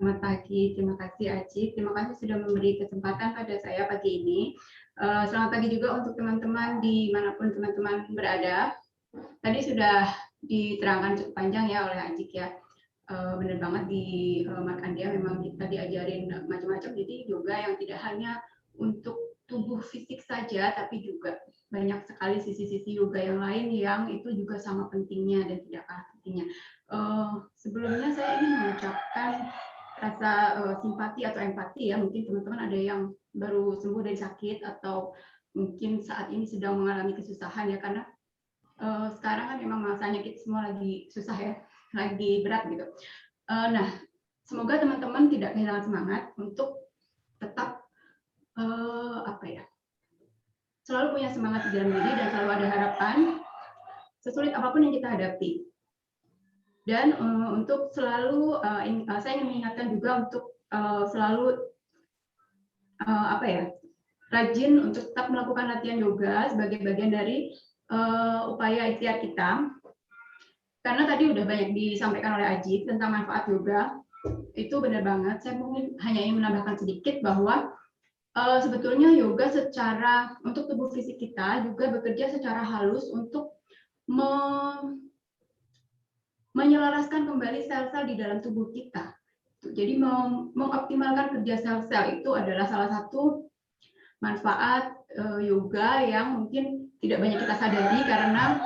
Selamat pagi, terima kasih Aji. Terima kasih sudah memberi kesempatan pada saya pagi ini. Selamat pagi juga untuk teman-teman dimanapun teman-teman berada. Tadi sudah diterangkan cukup panjang ya oleh Ajik ya. Benar banget di Mark Andia memang kita diajarin macam-macam, jadi yoga yang tidak hanya untuk tubuh fisik saja, tapi juga banyak sekali sisi-sisi yoga yang lain yang itu juga sama pentingnya dan tidak kalah pentingnya. Sebelumnya saya ingin mengucapkan rasa simpati atau empati ya, mungkin teman-teman ada yang baru sembuh dari sakit atau mungkin saat ini sedang mengalami kesusahan ya, karena sekarang kan memang masanya kita semua lagi susah ya, lagi berat gitu. Nah, semoga teman-teman tidak kehilangan semangat untuk tetap selalu punya semangat di dalam diri dan selalu ada harapan sesulit apapun yang kita hadapi. Dan untuk selalu saya ingin mengingatkan juga untuk selalu rajin untuk tetap melakukan latihan yoga sebagai bagian dari upaya ikhtiar kita. Karena tadi udah banyak disampaikan oleh Ajit tentang manfaat yoga, itu benar banget. Saya mungkin hanya ingin menambahkan sedikit bahwa sebetulnya yoga secara untuk tubuh fisik kita juga bekerja secara halus untuk menyelaraskan kembali sel-sel di dalam tubuh kita. Jadi mengoptimalkan kerja sel-sel itu adalah salah satu manfaat yoga yang mungkin tidak banyak kita sadari, karena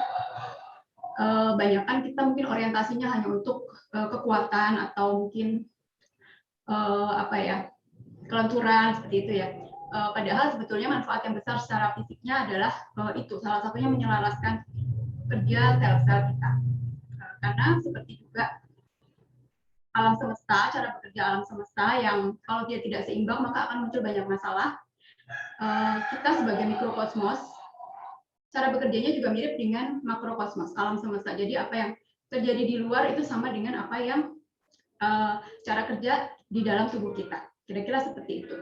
banyakkan kita mungkin orientasinya hanya untuk kekuatan atau mungkin kelenturan seperti itu ya. Padahal sebetulnya manfaat yang besar secara fisiknya adalah itu salah satunya menyelaraskan kerja sel-sel kita. Karena seperti juga alam semesta, cara bekerja alam semesta yang kalau dia tidak seimbang maka akan muncul banyak masalah. Kita sebagai mikrokosmos, cara bekerjanya juga mirip dengan makrokosmos, alam semesta. Jadi apa yang terjadi di luar itu sama dengan apa yang cara kerja di dalam tubuh kita. Kira-kira seperti itu.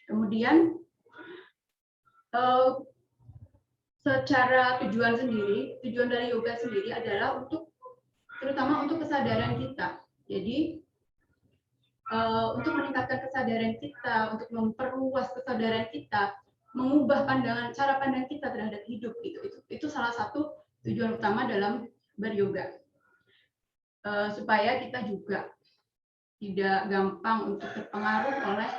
Kemudian secara tujuan dari yoga sendiri adalah terutama untuk kesadaran kita. Jadi untuk meningkatkan kesadaran kita, untuk memperluas kesadaran kita, mengubah cara pandang kita terhadap hidup, itu salah satu tujuan utama dalam beryoga, supaya kita juga tidak gampang untuk terpengaruh oleh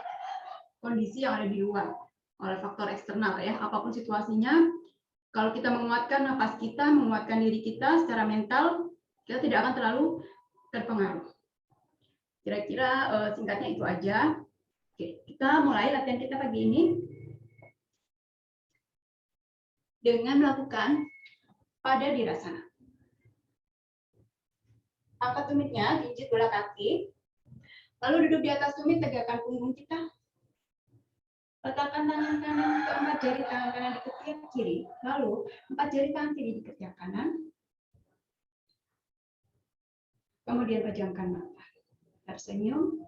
kondisi yang ada di luar, oleh faktor eksternal ya, apapun situasinya. Kalau kita menguatkan napas kita, menguatkan diri kita secara mental, kita tidak akan terlalu terpengaruh. Kira-kira singkatnya itu aja. Oke, kita mulai latihan kita pagi ini dengan melakukan pada dirasana. Angkat tumitnya, jinjit bola kaki, lalu duduk di atas tumit, tegakkan punggung kita. Letakkan tangan kanan ke 4 jari tangan kanan di ketiak kiri, lalu 4 jari tangan kiri di ketiak kanan. Kemudian pejamkan mata, tersenyum.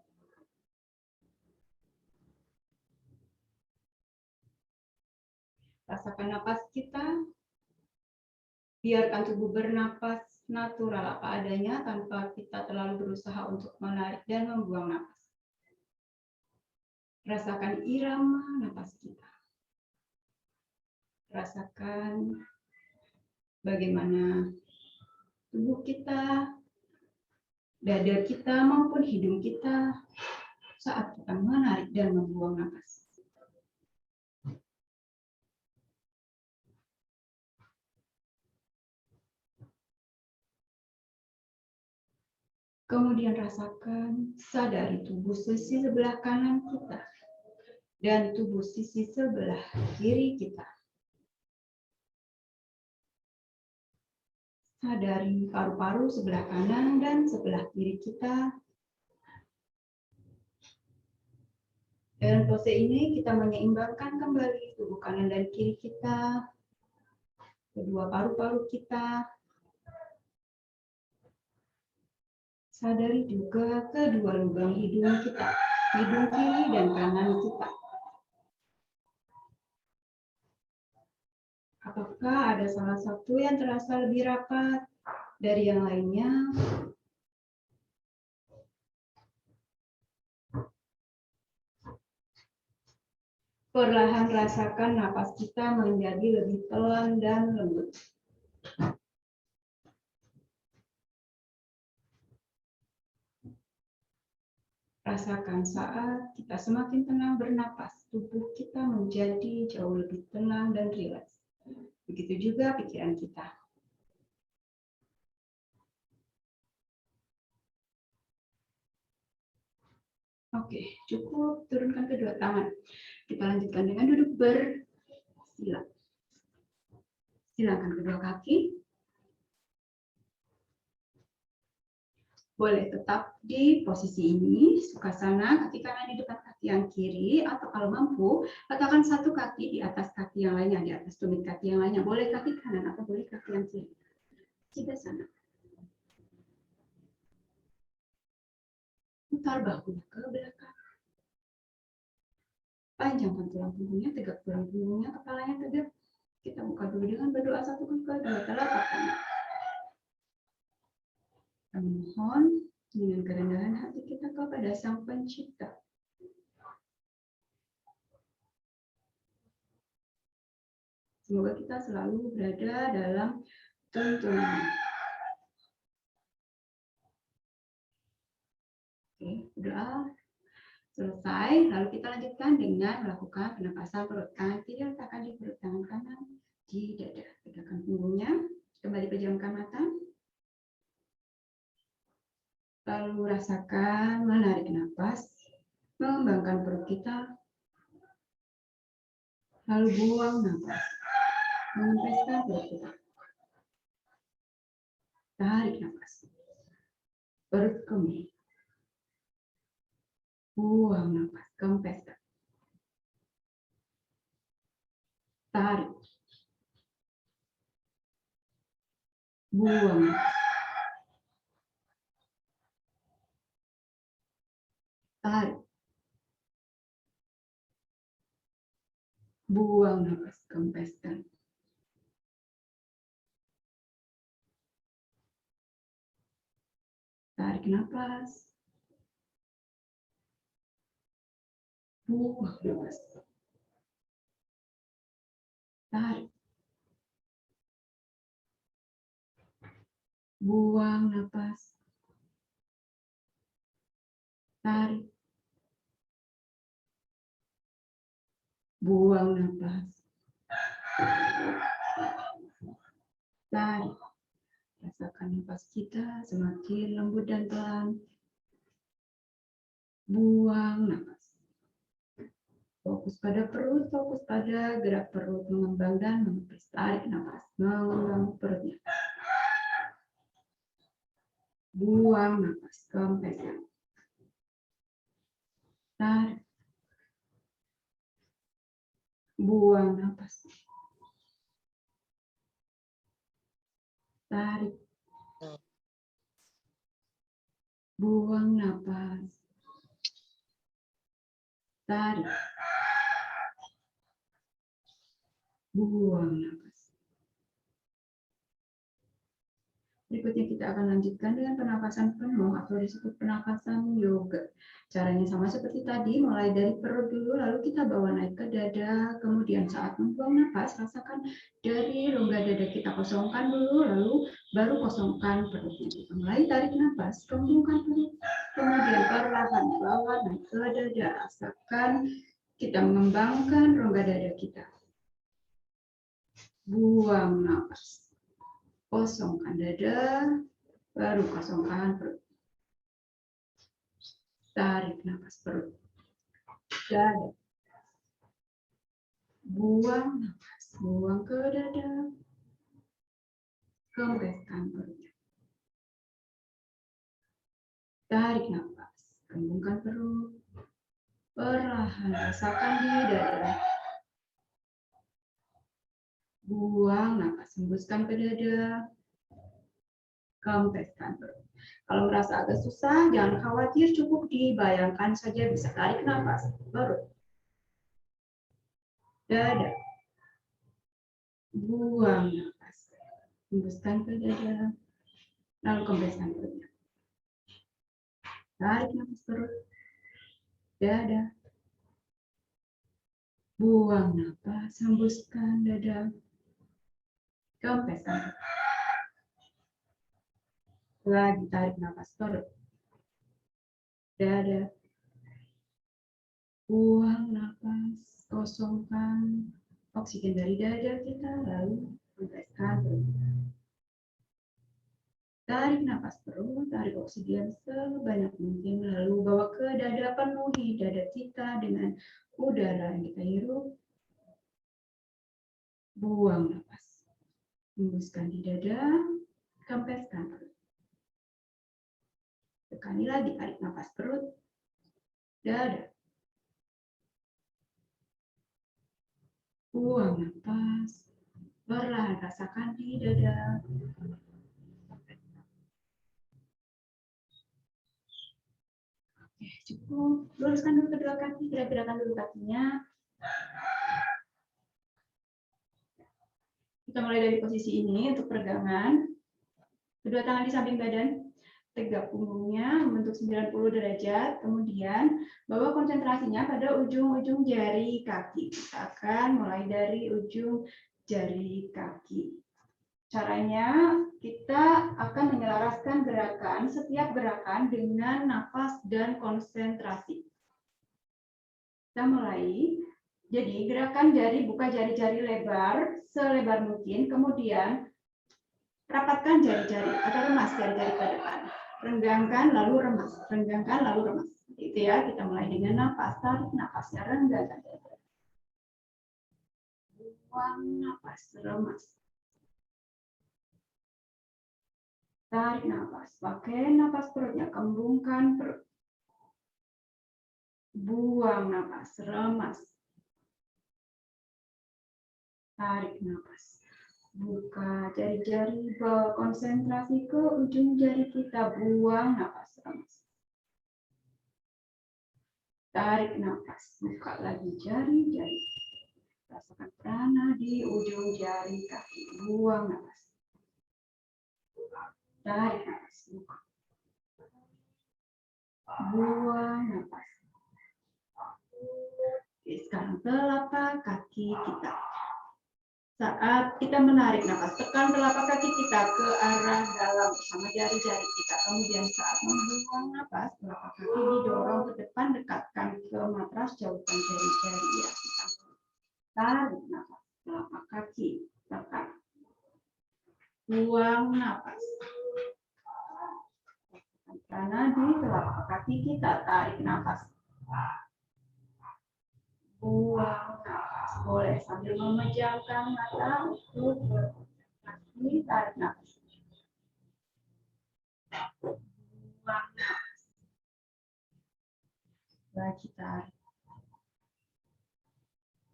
Rasakan napas kita. Biarkan tubuh bernapas natural apa adanya tanpa kita terlalu berusaha untuk menarik dan membuang napas. Rasakan irama napas kita. Rasakan bagaimana tubuh kita, dada kita maupun hidung kita saat kita menarik dan membuang napas. Kemudian rasakan, sadari tubuh sisi sebelah kanan kita dan tubuh sisi sebelah kiri kita. Sadari paru-paru sebelah kanan dan sebelah kiri kita. Dalam pose ini kita menyeimbangkan kembali tubuh kanan dan kiri kita, kedua paru-paru kita. Sadari juga kedua lubang hidung kita, hidung kiri dan kanan kita. Apakah ada salah satu yang terasa lebih rapat dari yang lainnya? Perlahan rasakan napas kita menjadi lebih pelan dan lembut. Rasakan saat kita semakin tenang bernapas, tubuh kita menjadi jauh lebih tenang dan rileks. Begitu juga pikiran kita. Oke, cukup. Turunkan kedua tangan. Kita lanjutkan dengan duduk bersila. Silakan kedua kaki. Boleh tetap di posisi ini, sukhasana, kaki kanan di depan kaki yang kiri, atau kalau mampu, letakkan satu kaki di atas kaki yang lainnya, di atas tumit kaki yang lainnya. Boleh kaki kanan atau boleh kaki yang kiri. Siddhasana. Putar bahunya ke belakang. Panjangkan tulang punggungnya, tegak tulang punggungnya, kepalanya tegak. Kita buka dulu dengan berdoa satu kedua telapak tangan. Kami mohon dengan kerendahan hati kita kepada Sang Pencipta. Semoga kita selalu berada dalam tuntunan. Oke, doa selesai. Lalu kita lanjutkan dengan melakukan penapasan perut. Tangan kiri letakkan di perut, tangan kanan di dada. Tegakkan punggungnya. Kembali pejamkan mata. Lalu rasakan menarik nafas, mengembangkan perut kita. Lalu buang nafas, mengempeskan perut kita. Tarik nafas, perut kembali. Buang nafas, kempeskan. Tarik. Buang. Tarik. Buang nafas, kempeskan. Tarik nafas. Buang nafas. Tarik. Buang nafas. Tarik. Buang nafas. Tarik. Rasakan nafas kita semakin lembut dan pelan. Buang nafas. Fokus pada perut, fokus pada gerak perut, mengembang dan mengempes. Tarik nafas, mengembang perutnya. Buang nafas, kempeskan. Tarik. Buang nafas. Tarik. Buang nafas. Tarik. Buang nafas. Berikutnya kita akan lanjutkan dengan pernapasan penuh atau disebut pernapasan yoga. Caranya sama seperti tadi, mulai dari perut dulu, lalu kita bawa naik ke dada, kemudian saat membuang nafas, rasakan dari rongga dada kita kosongkan dulu, lalu baru kosongkan perutnya. Kita mulai tarik nafas, kembungkan perut, kemudian perlahan bawa naik ke dada, rasakan kita mengembangkan rongga dada kita. Buang nafas. Kosongkan dada, baru kosongkan perut. Tarik nafas perut. Dada. Buang nafas, buang ke dada. Kempeskan perutnya. Tarik nafas, kembungkan perut. Perlahan rasakan di dada. Buang nafas, hembuskan ke dada. Kempeskan perut. Kalau merasa agak susah, jangan khawatir, cukup dibayangkan saja bisa tarik nafas. Perut. Dada. Buang nafas. Hembuskan ke dada. Lalu kempeskan perutnya. Tarik nafas perut. Dada. Buang napas, hembuskan dada. Kempeskan. Lagi tarik napas perut. Dada. Buang napas, kosongkan oksigen dari dada kita, lalu kempeskan perut. Tarik napas perut, tarik oksigen sebanyak mungkin, lalu bawa ke dada, penuhi dada kita dengan udara yang kita hirup. Buang napas. Hembuskan di dada, kempeskan perut. Sekali lagi, tarik napas perut, dada. Buang napas, perlahan rasakan di dada. Oke, cukup. Luruskan dulu kedua kaki, gerak-gerakan dulu kakinya. Kita mulai dari posisi ini untuk peregangan. Kedua tangan di samping badan, tegak punggungnya membentuk 90 derajat. Kemudian bawa konsentrasinya pada ujung-ujung jari kaki. Kita akan mulai dari ujung jari kaki. Caranya kita akan menyelaraskan gerakan, setiap gerakan dengan nafas dan konsentrasi. Kita mulai. Jadi gerakan jari, buka jari-jari lebar, selebar mungkin, kemudian rapatkan jari-jari atau remas jari-jari ke depan. Renggangkan lalu remas, renggangkan lalu remas. Itu ya, kita mulai dengan nafas, tarik nafasnya, renggangkan. Buang nafas, remas. Tarik nafas, pakai nafas perutnya, kembungkan perut. Buang nafas, remas. Tarik nafas. Buka jari-jari, bawa konsentrasi ke ujung jari kita. Buang nafas, remas. Tarik nafas, buka lagi jari-jari. Rasakan prana di ujung jari kaki. Buang nafas. Tarik nafas, buka. Buang nafas. Oke, sekarang telapak kaki kita. Saat kita menarik nafas, tekan telapak kaki kita ke arah dalam bersama jari-jari kita. Kemudian saat membuang nafas, telapak kaki didorong ke depan, dekatkan ke matras, jauhkan jari-jari ya. Kita tarik nafas, telapak kaki tekan. Buang nafas. Karena di telapak kaki kita, tarik nafas. Buang nafas. Boleh sambil memejamkan mata untuk berkaki, tarik nafas. Buang nafas. Lagi tarik.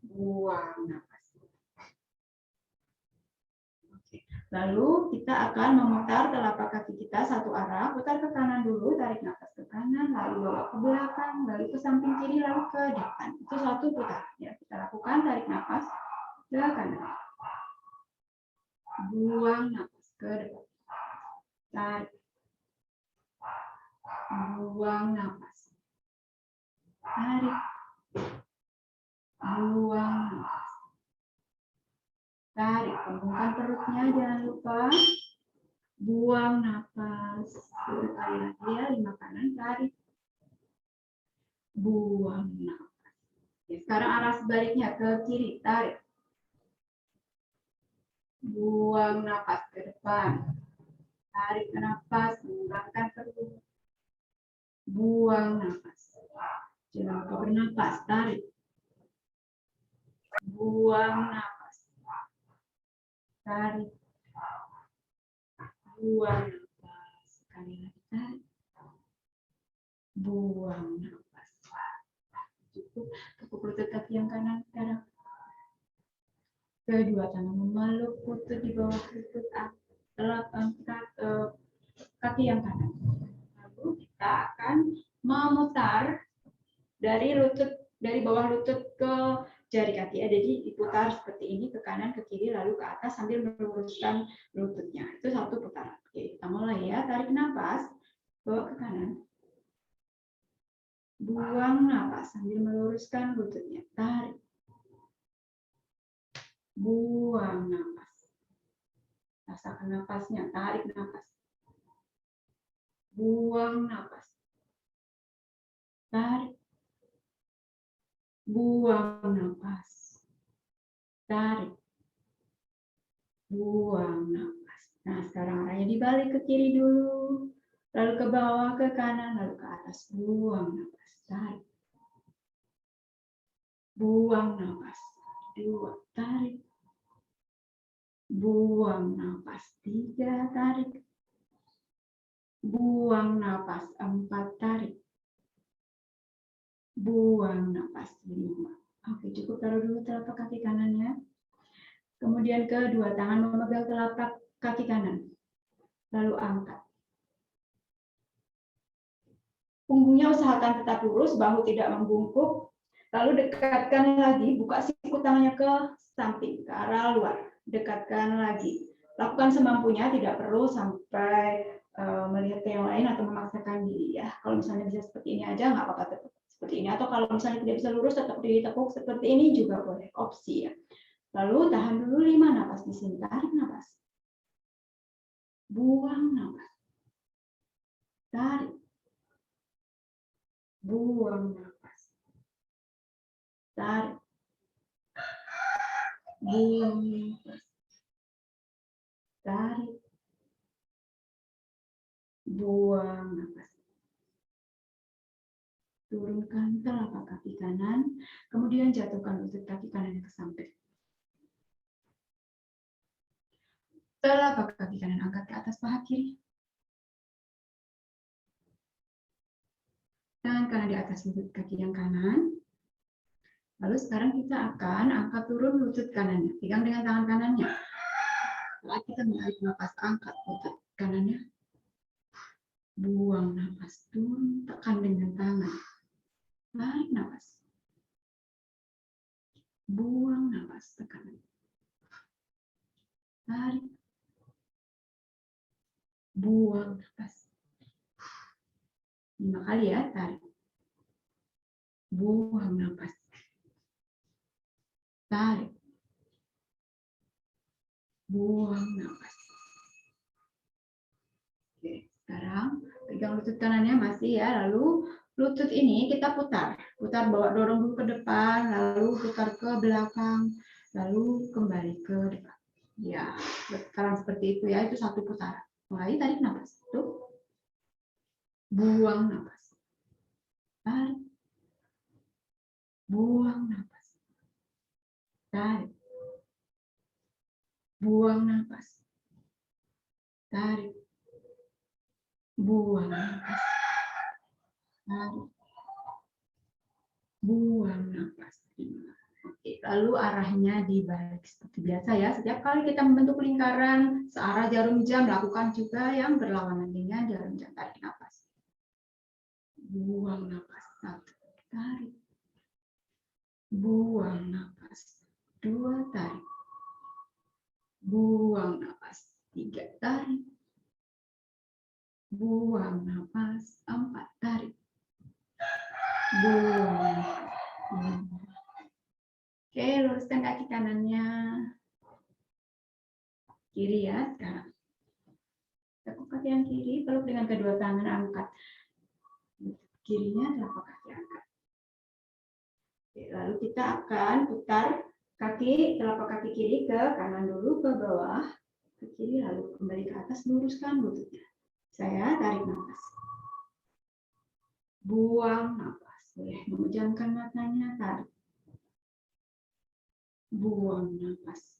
Buang nafas. Oke. Lalu kita akan memutar telapak kaki kita satu arah, putar ke kanan dulu, tarik nafas ke kanan, lalu bawa ke belakang, lalu ke samping kiri, lalu ke depan. Itu satu putar. Ya, kita lakukan, tarik nafas ke kanan. Buang nafas ke depan. Tarik. Buang nafas. Tarik. Buang nafas. Tarik, kembangkan perutnya, jangan lupa. Buang nafas. Sekali lagi ya, 5 kanan, tarik. Buang nafas. Oke, sekarang arah sebaliknya ke kiri, tarik. Buang nafas ke depan. Tarik nafas, kembangkan perut. Buang nafas. Jangan lupa bernafas, tarik. Buang nafas. Tarik. Buang nafas. Sekali lagi tarik. Buang nafas. Cukup. Tepuk lutut kaki yang kanan sekarang. Kedua tangan memeluk lutut di bawah lutut, telapak kaki yang kanan. Lalu kita akan memutar dari bawah lutut ke jari kaki. Jadi diputar seperti ini ke kanan, ke kiri, lalu ke atas sambil meluruskan lututnya. Itu satu putaran. Oke, kita mulai ya. Tarik nafas, bawa ke kanan. Buang nafas sambil meluruskan lututnya. Tarik. buang nafas. Rasakan nafasnya, tarik nafas. Buang nafas. Tarik. Buang nafas. Tarik. Buang nafas. Nah, sekarang arahnya dibalik ke kiri dulu. Lalu ke bawah, ke kanan, lalu ke atas. Buang nafas. Tarik. Buang nafas. 2, tarik. Buang nafas. 3, tarik. Buang nafas. 4, tarik. Buang nafas. 5. Oke, cukup taruh dulu telapak kaki kanannya. Kemudian kedua tangan memegang telapak kaki kanan. Lalu angkat. Punggungnya usahakan tetap lurus, bahu tidak membungkuk. Lalu dekatkan lagi, buka siku tangannya ke samping, ke arah luar. Dekatkan lagi. Lakukan semampunya, tidak perlu sampai melihat ke yang lain atau memaksakan diri ya. Kalau misalnya bisa seperti ini aja, nggak apa-apa, tetap seperti ini. Atau kalau misalnya tidak bisa lurus, tetap ditekuk seperti ini juga boleh, opsi ya. Lalu tahan dulu 5 napas di sini. Tarik napas. Buang napas. Tarik. Buang napas. Tarik. Buang napas. Tarik. Buang napas. Turunkan telapak kaki kanan, kemudian jatuhkan lutut kaki kanan ke samping. Telapak kaki kanan angkat ke atas paha kiri. Tangan kanan di atas lutut kaki yang kanan. Lalu sekarang kita akan angkat turun lutut kanannya. Pegang dengan tangan kanannya. Setelah kita menarik nafas, angkat lutut kanannya. Buang nafas, turun, tekan dengan tangan. Tarik nafas. Buang nafas, tekan. Tarik. Buang nafas. 5 kali ya, tarik. Buang nafas. Tarik. Buang nafas. Oke, sekarang pegang lutut kanannya masih ya, lalu lutut ini kita putar. Putar, bawa dorong dulu ke depan, lalu putar ke belakang, lalu kembali ke depan. Ya, sekarang seperti itu ya, itu satu putaran. Mulai tarik nafas. Tuh. Buang nafas. Tarik. Buang nafas. Tarik. Buang nafas. Tarik. Buang nafas. Tarik. Buang nafas. Oke, lalu arahnya dibalik seperti biasa ya. Setiap kali kita membentuk lingkaran searah jarum jam, lakukan juga yang berlawanan dengan jarum jam. Tarik nafas. Buang nafas. 1, tarik. Buang nafas. 2, tarik. Buang nafas. 3, tarik. Buang nafas. 4, tarik. Buang nafas. Oke, luruskan kaki kanannya. Kiri ya sekarang. Tekuk kaki yang kiri, peluk dengan kedua tangan, angkat. Kirinya telapak kaki angkat. Oke, lalu kita akan putar kaki, telapak kaki kiri ke kanan dulu, ke bawah, ke kiri, lalu kembali ke atas, luruskan lututnya. Saya tarik nafas. Buang nafas. Boleh memejamkan matanya, tarik. Buang nafas.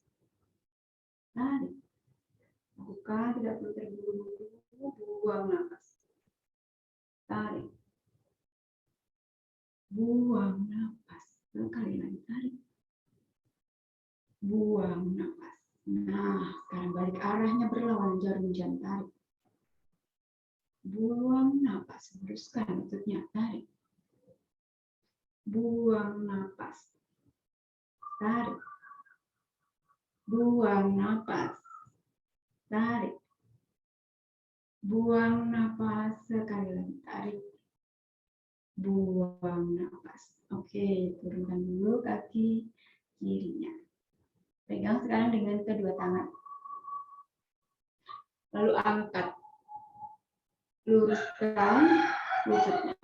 Tarik. Bukan, tidak perlu terburu-buru. Buang nafas. Tarik. Buang nafas. Sekali lagi, tarik. Buang nafas. Nah, sekarang balik arahnya berlawanan jarum jam, tarik. Buang nafas. Luruskan lututnya, tarik. Buang nafas. Tarik. Buang nafas. Tarik. Buang nafas. Sekali lagi, tarik. Buang nafas. Oke, turunkan dulu kaki kirinya. Pegang sekarang dengan kedua tangan. Lalu angkat. Luruskan lututnya.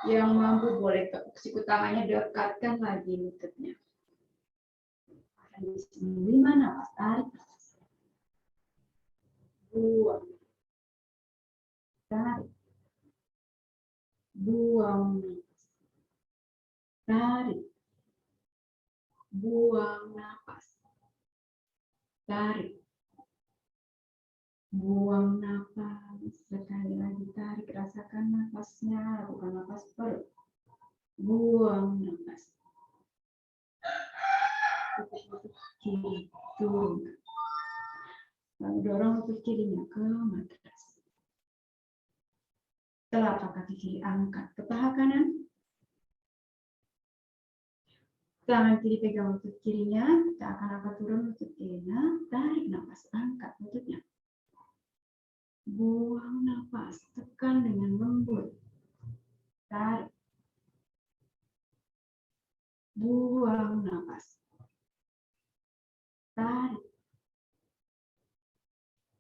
Yang mampu boleh siku tangannya dekatkan lagi lututnya. Di sini 5 napas, tarik. Buang. Tarik. Buang napas. Tarik. Buang napas. Tarik. Buang napas. Sekali lagi tarik, rasakan napasnya, lakukan napas perut. Buang napas. Lutut kiri turun. Lalu dorong lutut kirinya ke matras. Telapak kaki kiri angkat ke paha kanan. Tangan kiri pegang lutut kirinya, kita akan angkat turun lutut kirinya, tarik napas, angkat lututnya. Buang napas, tekan dengan lembut. Tarik. Buang napas. Tarik.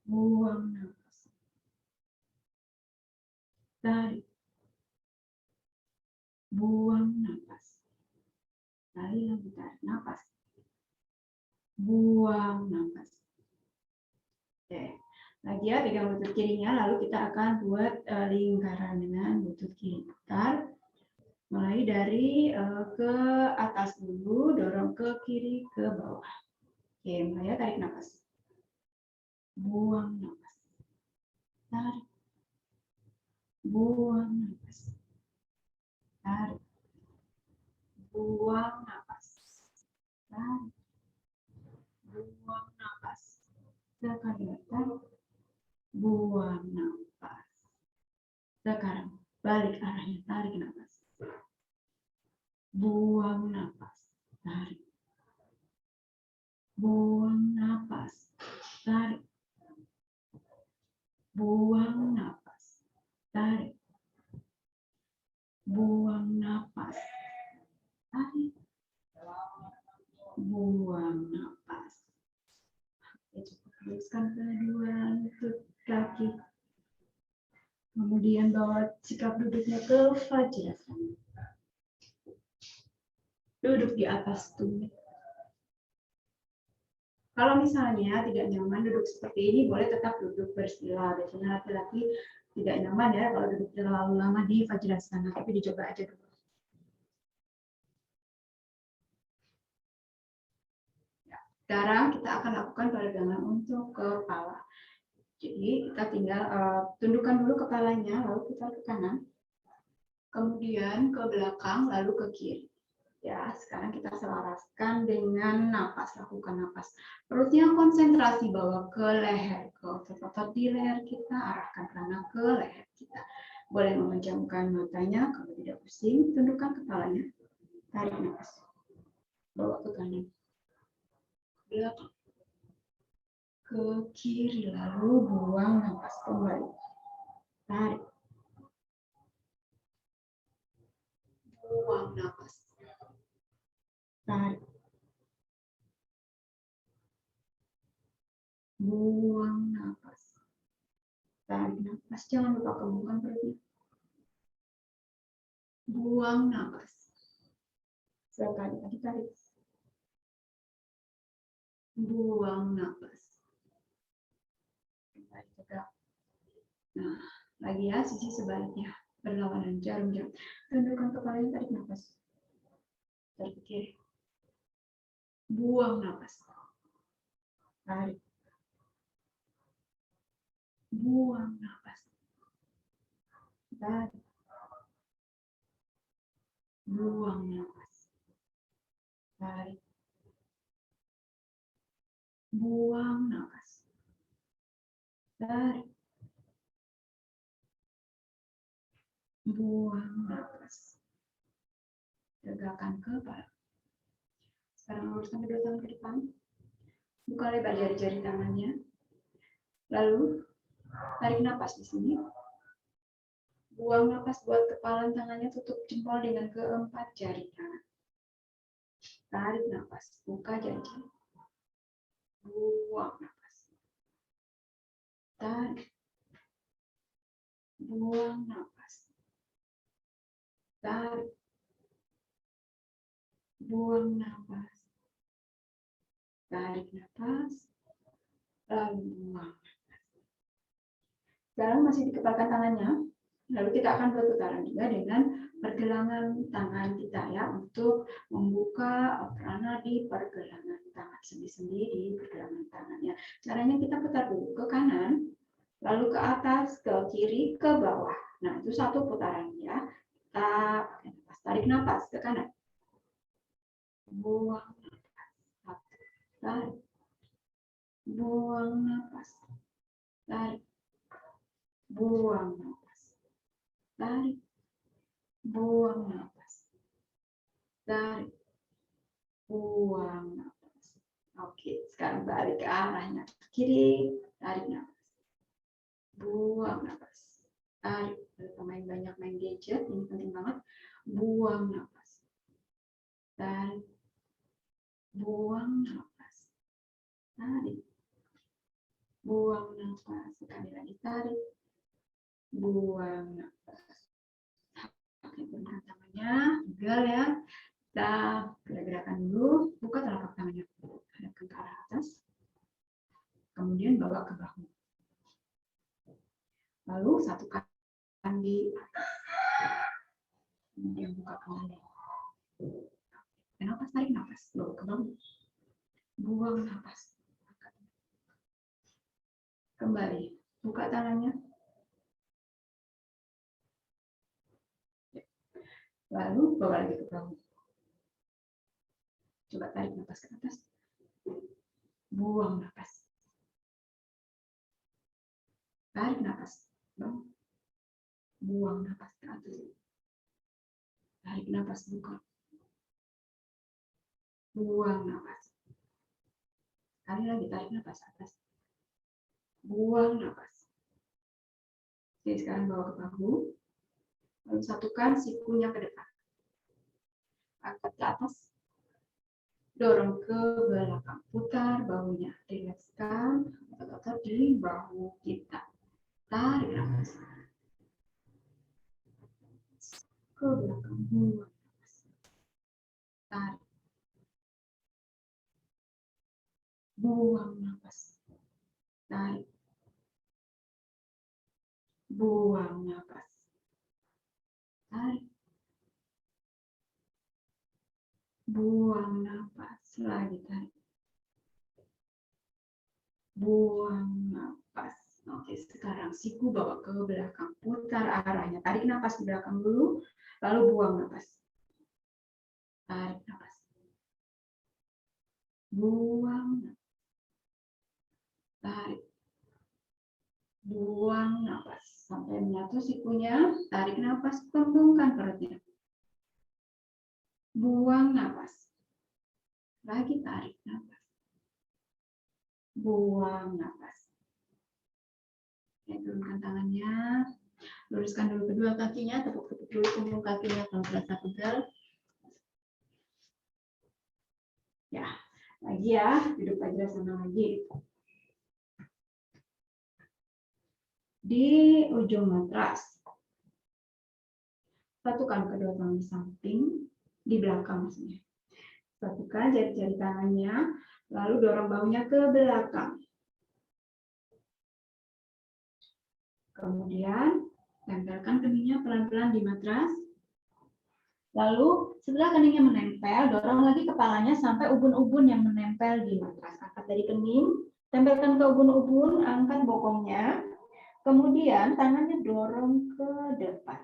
Buang napas. Tarik. Buang napas. Tarik lagi, tarik napas. Buang napas. Oke. Lagi ya, pegang lutut kirinya, lalu kita akan buat lingkaran dengan lutut kiri. Putar. Mulai dari ke atas dulu, dorong ke kiri, ke bawah. Oke, mulai ya, tarik napas. Buang napas. Tarik. Buang napas. Tarik. Buang napas. Tarik. Buang napas. Sekali tarik. Buang napas. Sekarang balik arahnya, tarik napas. Buang napas. Tarik. Buang napas. Tarik. Buang napas. Tarik. Buang napas. Tarik. Buang napas. Teruskan kedua lutut kaki. Kemudian bawa sikap duduknya ke Vajrasana. Duduk di atas tumit. Kalau misalnya tidak nyaman duduk seperti ini, boleh tetap duduk bersila. Biasanya laki-laki tidak nyaman ya kalau duduk terlalu lama di Vajrasana, tapi dicoba aja dulu. Sekarang kita akan lakukan peregangan untuk kepala. Jadi kita tinggal tundukkan dulu kepalanya, lalu putar ke kanan, kemudian ke belakang, lalu ke kiri. Ya, sekarang kita selaraskan dengan napas, lakukan napas. Perutnya konsentrasi bawa ke leher, ke otot-otot di leher kita, arahkan prana ke leher kita. Boleh memejamkan matanya kalau tidak pusing, tundukkan kepalanya, tarik napas, bawa ke kanan. Belakang ke kiri, lalu buang napas kembali. Tarik. Buang napas. Tarik. Buang napas. Tarik napas, jangan lupa kembangkan perutnya. Buang napas. Sekali lagi tarik. Buang napas. Kembali tegak. Nah, lagi ya, sisi sebaliknya. Berlawanan, jarum-jarum. Tundukkan kepalanya, tarik napas. Tarik ke kiri. Buang napas. Tarik. Buang napas. Tarik. Buang napas. Tarik. Buang napas. Tarik. Buang napas. Tegakkan kepala. Sekarang luruskan kedua tangan ke depan. Buka lebar jari-jari tangannya. Lalu tarik napas di sini. Buang napas, buat kepalan tangannya, tutup jempol dengan keempat jari tangan. Tarik napas, buka jari-jari. buang nafas. Tarik, buang nafas. Tarik, buang nafas. Tarik nafas, lalu buang. Sekarang masih dikepalkan tangannya, lalu kita akan berputaran juga dengan pergelangan tangan kita ya, untuk membuka prana di pergelangan tangan, sendi-sendi di pergelangan tangannya. Caranya kita putar dulu ke kanan, lalu ke atas, ke kiri, ke bawah. Nah, itu satu putaran ya. Kita pakai nafas, tarik nafas ke kanan. Buang nafas. Tarik. Buang nafas. Tarik. Buang nafas. Tarik. Buang nafas. Tarik. Buang nafas. Oke, sekarang balik ke arahnya. Kiri, tarik nafas. Buang nafas. Tarik. Main banyak main gadget, ini penting banget. Buang nafas. Tarik. Buang nafas. Tarik. Buang nafas. Sekali lagi tarik. Buang nafas. Oke, bentar tangannya, pegal ya. Kita gerak-gerakan dulu, buka telapak tangannya, hadapkan ke arah atas, kemudian bawa ke bahu. Lalu satukan di atas, kemudian buka kembali. Nafas, tarik nafas, bawa ke bahu. Buang nafas. Kembali, buka tangannya. Lalu bawa lagi ke bahu. Coba tarik nafas ke atas. Buang nafas. Tarik nafas. Buang nafas ke atas. Tarik nafas, buka. Buang nafas. Sekali lagi, tarik nafas atas. Buang nafas. Oke, sekarang bawa ke bahu. Lalu satukan sikunya ke depan. Angkat ke atas. Dorong ke belakang. Putar bahunya. Rilekskan otot-otot di bahu kita. Tarik nafas. Ke belakang. Buang nafas. Tarik. Buang nafas. Tarik. Buang nafas. Tarik. Buang nafas. Lagi tarik. Buang nafas. Oke, sekarang siku bawa ke belakang. Putar arahnya. Tarik nafas di belakang dulu. Lalu buang nafas. Tarik nafas. Buang nafas. Tarik. Buang nafas. Sampai menyatu sikunya. Tarik nafas. Kembungkan perutnya. Buang nafas. Lagi tarik nafas. Buang nafas. Oke, turunkan tangannya. Luruskan dulu kedua kakinya. Tepuk-tepuk dulu punggung kakinya kalau terasa pegal. Ya, lagi ya. Duduk aja sana lagi. Di ujung matras. Satukan kedua tangan di samping. Di belakang maksudnya. Satukan jari-jari tangannya. Lalu dorong bahunya ke belakang. Kemudian tempelkan keningnya pelan-pelan di matras. Lalu setelah keningnya menempel, dorong lagi kepalanya sampai ubun-ubun yang menempel di matras. Angkat dari kening, tempelkan ke ubun-ubun, angkat bokongnya. Kemudian tangannya dorong ke depan.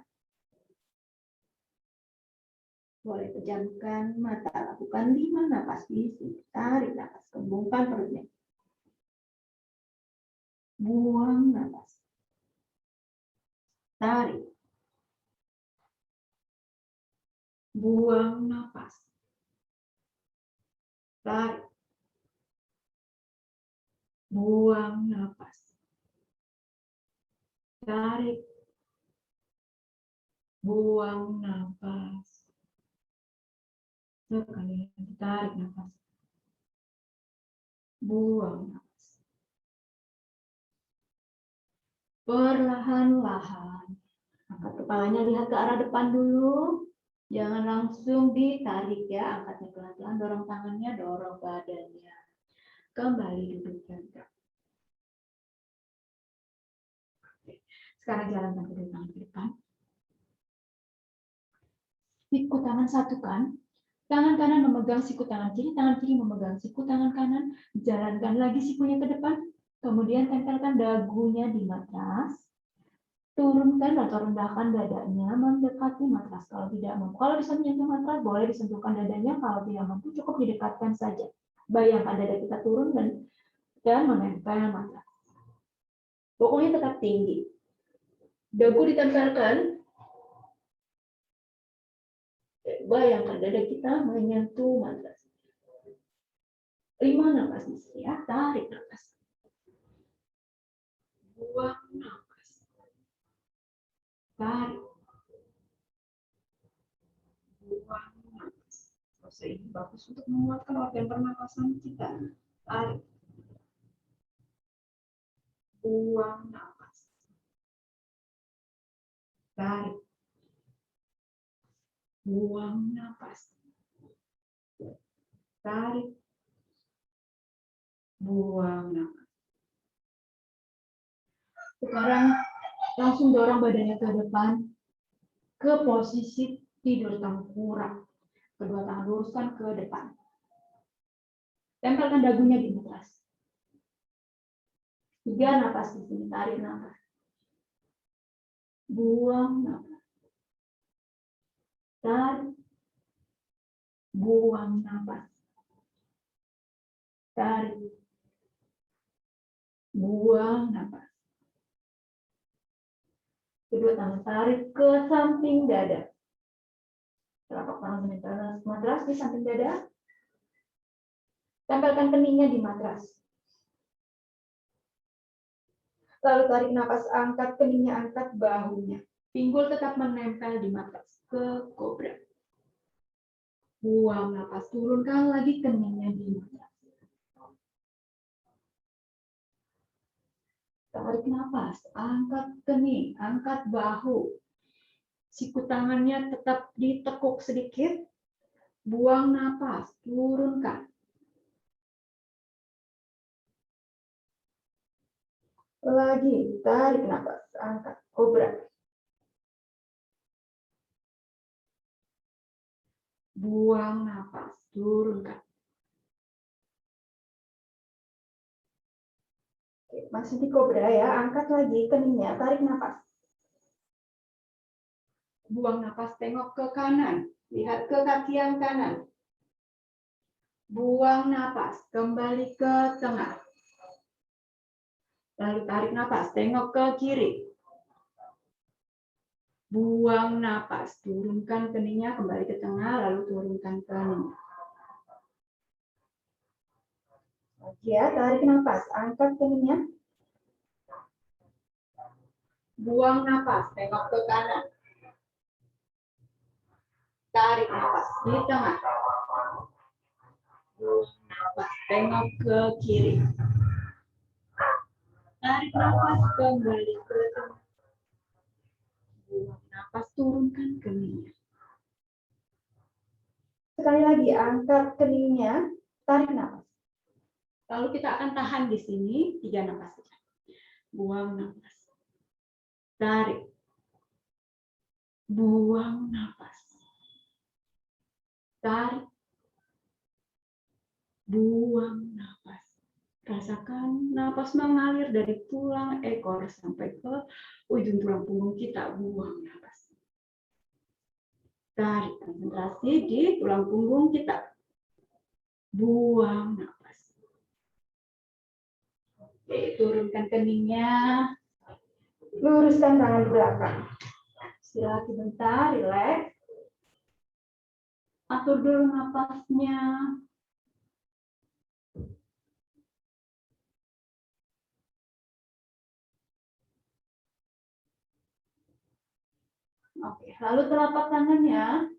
Boleh pejamkan mata, lakukan 5 napas di sini. Tarik napas, kembungkan perutnya. Buang napas. Tarik. Buang napas. Tarik. Buang napas. Tarik. Buang napas. Sekali lagi tarik napas. Buang nafas. Perlahan-lahan. Angkat kepalanya, lihat ke arah depan dulu. Jangan langsung ditarik ya. Angkatnya pelan-pelan, dorong tangannya, dorong badannya. Kembali duduk tegak. Sekarang jalankan kedua tangan ke depan. Siku tangan satukan. Tangan kanan memegang siku tangan kiri memegang siku tangan kanan. Jalankan lagi sikunya ke depan. Kemudian tempelkan dagunya di matras. Turunkan atau rendahkan dadanya mendekati matras kalau tidak mampu. Kalau bisa menyentuh matras, boleh disentuhkan dadanya. Kalau tidak mampu, cukup didekatkan saja. Bayangkan dada kita turun dan menempel matras. Pokoknya tetap tinggi. Dagu ditempelkan. Bayangkan dada kita menyentuh matras. 5 nafas di sini ya. Tarik nafas. Buang nafas. Tarik. Buang nafas. Proses ini bagus untuk menguatkan organ pernapasan kita. Tarik. Buang nafas. Tarik. Buang nafas. Tarik. Buang nafas. Sekarang langsung dorong badannya ke depan ke posisi tidur tengkurap. Kedua tangan luruskan ke depan. Tempelkan dagunya di matras. 3 nafas di sini. Tarik nafas. Buang nafas. Tarik. Buang nafas. Tarik. Buang nafas. Kedua tangan tarik ke samping dada. Telapak tangan menempel matras di samping dada. Tempelkan keningnya di matras. Lalu tarik nafas, angkat keningnya, angkat bahunya. Pinggul tetap menempel di matras. Ke kobra. Buang nafas, turunkan lagi keningnya di matras. Tarik nafas, angkat kening, angkat bahu. Siku tangannya tetap ditekuk sedikit. Buang nafas, turunkan. Lagi, tarik nafas, angkat, kobra. Buang nafas, turunkan. Oke, masih di kobra ya, angkat lagi keningnya, tarik nafas. Buang nafas, tengok ke kanan, lihat ke kaki yang kanan. Buang nafas, kembali ke tengah. Lalu tarik nafas, tengok ke kiri. Buang nafas, turunkan keningnya, kembali ke tengah, lalu turunkan keningnya. Oke ya, tarik nafas, angkat keningnya. Buang nafas, tengok ke kanan. Tarik nafas di tengah. Buang nafas, tengok ke kiri. Tarik nafas, kembali ke tengah. Buang nafas, turunkan keningnya. Sekali lagi, angkat keningnya, tarik nafas. Lalu kita akan tahan di sini 3 nafas saja. Buang nafas. Tarik. Buang nafas. Tarik. Buang nafas. Rasakan nafas mengalir dari tulang ekor sampai ke ujung tulang punggung kita. Buang nafas. Tarik, konsentrasi di tulang punggung kita. Buang nafas. Oke, turunkan keningnya. Luruskan tangan belakang. Istirahat sebentar, relax. Atur dulu nafasnya. Oke, lalu telapak tangannya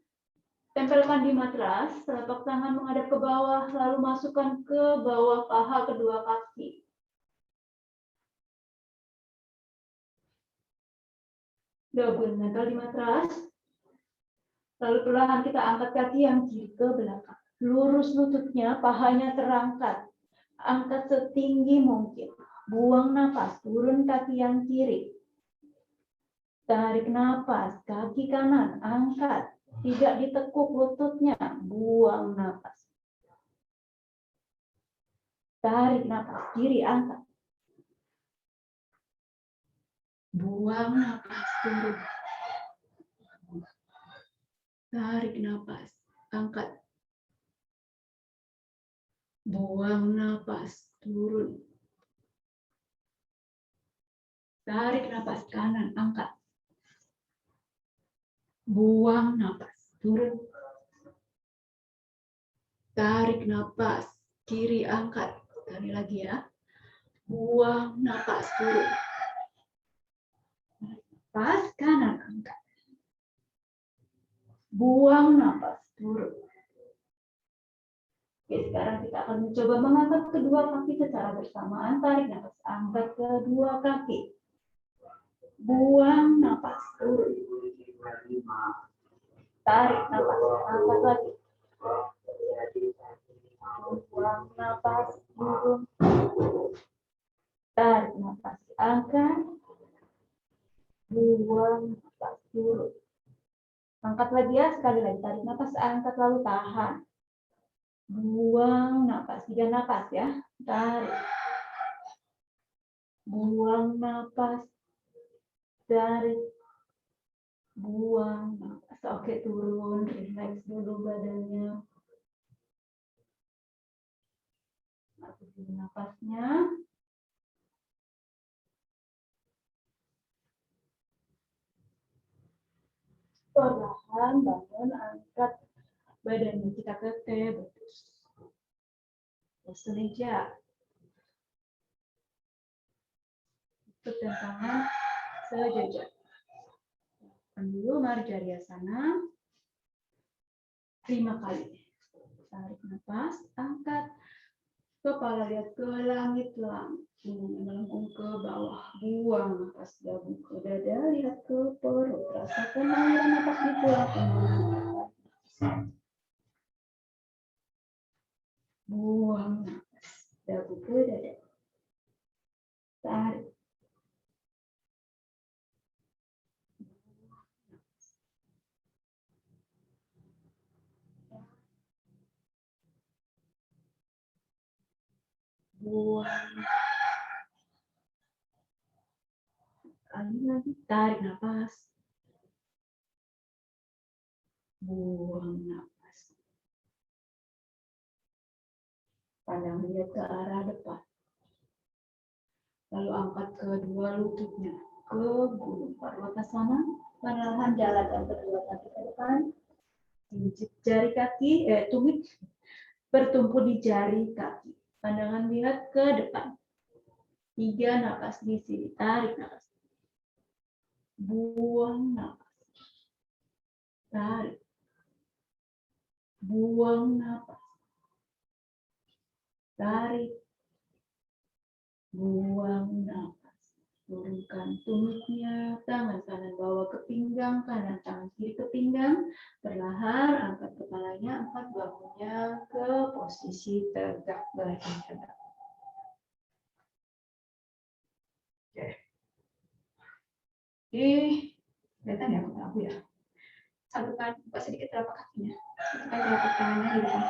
Tempelkan di matras, telapak tangan menghadap ke bawah, lalu masukkan ke bawah paha kedua kaki. Double menempel di matras. Lalu perlahan kita angkat kaki yang kiri ke belakang. Lurus lututnya, pahanya terangkat. Angkat setinggi mungkin. Buang napas, turun kaki yang kiri. Tarik napas, kaki kanan, angkat. Tidak ditekuk lututnya, buang napas. Tarik napas, kiri angkat. Buang napas, turun. Tarik napas, angkat. Buang napas, turun. Tarik napas kanan, angkat. Buang napas, turun. Tarik napas, kiri angkat. Sekali lagi ya. Buang napas, turun. Napas kanan angkat. Buang napas, turun. Oke, sekarang kita akan mencoba mengangkat kedua kaki secara bersamaan. Tarik napas, angkat kedua kaki. Buang napas, turun. Tarik napas, angkat lagi. Buang napas, turun. Tarik napas, angkat. Buang napas, turun. Angkat lagi ya, sekali lagi. Tarik napas, angkat, lalu tahan. Buang napas, 3 napas ya. Tarik. Buang napas. Tarik. Buang napas. Oke, turun. Relax dulu badannya. Atur dulu napasnya. Perlahan bangun, angkat badannya kita ke T-betus. Pose meja. Lutut dan tangan sejajar. Dulu Marjariasana 5 kali. Tarik nafas, angkat. Kepala lihat ke langit-langit. Melengkung ke bawah. Buang nafas, gabung ke dada, lihat ke perut. Rasakan aliran nafas di tulang kemaluan. Buang nafas, gabung ke dada. Tarik. Buang. Kali lagi, tarik nafas. Buang nafas. Pandang lihat ke arah depan. Lalu angkat kedua lututnya ke gunung Parwatasana. Perlahan jalankan kedua kaki ke depan. Pincit jari kaki, tumit bertumpu di jari kaki. Pandangan lihat ke depan. 3 napas di sini. Tarik napas. Buang napas. Tarik. Buang napas. Tarik. Buang napas. Turunkan tumitnya, tangan kanan bawa ke pinggang, kanan tangan kiri ke pinggang. Perlahan angkat kepalanya, angkat bahunya ke posisi tegak badan tegak. Oke. Kelihatan ya kepala aku ya. Satukan, buka sedikit telapak kakinya. Satukan telapak tangannya di depan.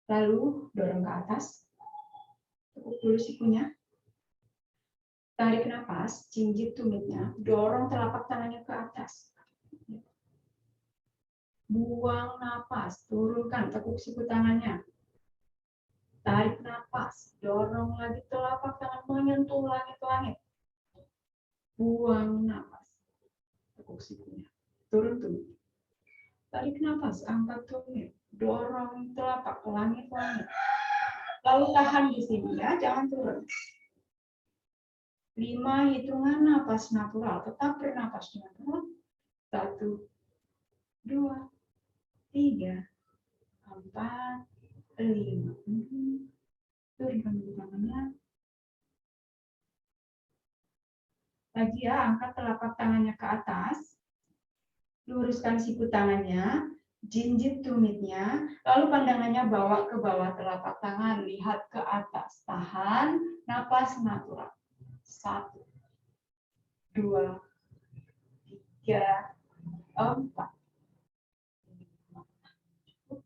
Lalu dorong ke atas. Tekuk dulu sikunya. Tarik nafas, jinjit tumitnya, dorong telapak tangannya ke atas. Buang nafas, turunkan tekuk siku tangannya. Tarik nafas, dorong lagi telapak tangan menyentuh langit-langit. Buang nafas, tekuk sikunya. Turun tumit. Tarik nafas, angkat tumit, dorong telapak ke langit-langit. Lalu tahan di sini ya, jangan turun. 5 hitungan napas natural, tetap bernapas dengan perut. 1, 2, 3, 4, 5. Turunkan dulu tangannya. Lagi ya, angkat telapak tangannya ke atas. Luruskan siku tangannya, jinjit tumitnya, lalu pandangannya bawa ke bawah telapak tangan, lihat ke atas. Tahan, napas natural. 1, 2, 3, 4.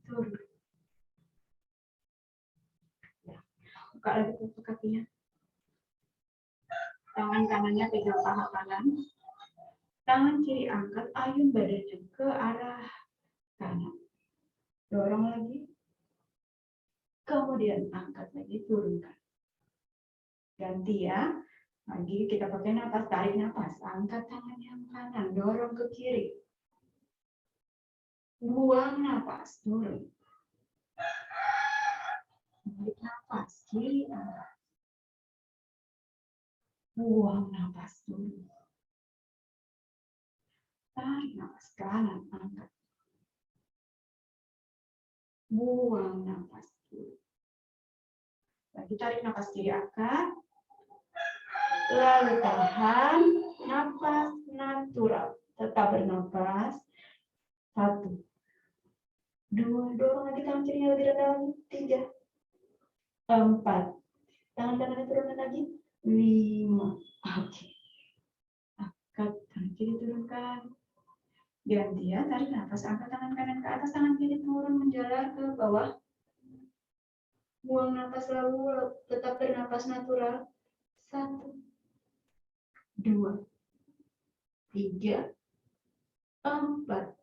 Turun. Ya. Buka lagi telapak kakinya. Tangan kanannya pegang paha kanan. Tangan kiri angkat, ayun badannya ke arah kanan. Dorong lagi. Kemudian angkat lagi, turunkan. Ganti ya. Lagi kita pakai napas, tarik napas. Angkat tangan yang kanan, dorong ke kiri. Buang napas, turun. Tarik napas, kiri angkat. Buang napas, turun. Tarik napas, kanan angkat. Buang napas, turun. Lagi tarik napas, kiri angkat. Lalu tahan, napas natural. Tetap bernapas. 1, 2, dorong lagi tangan kirinya lebih rendah lagi. 3, 4. Tangan kanannya turunkan lagi. 5. Oke. Angkat tangan kiri, turunkan. Ganti ya, tarik nafas. Angkat tangan kanan ke atas, tangan kiri turun menjalar ke bawah. Buang nafas, lalu tetap bernapas natural. 1, 2, 3, 4,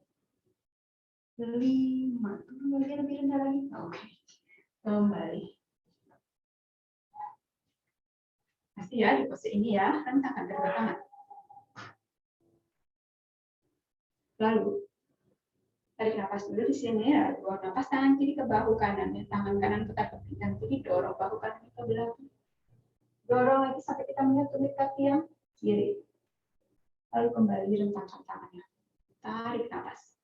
5. Turun lagi lebih rendah lagi. Oke. Kembali. Pasti ya di pose ini ya, rentangkan kedua tangan. Lalu tarik nafas dulu di sini ya, buang nafas, tangan kiri ke bahu kanan ya, tangan kanan putar ke pinggang kiri, dorong bahu kanan ke belakang. Dorong lagi sampai kita melihat tumit kaki yang kiri. Lalu kembali rentangkan tangannya. Tarik nafas.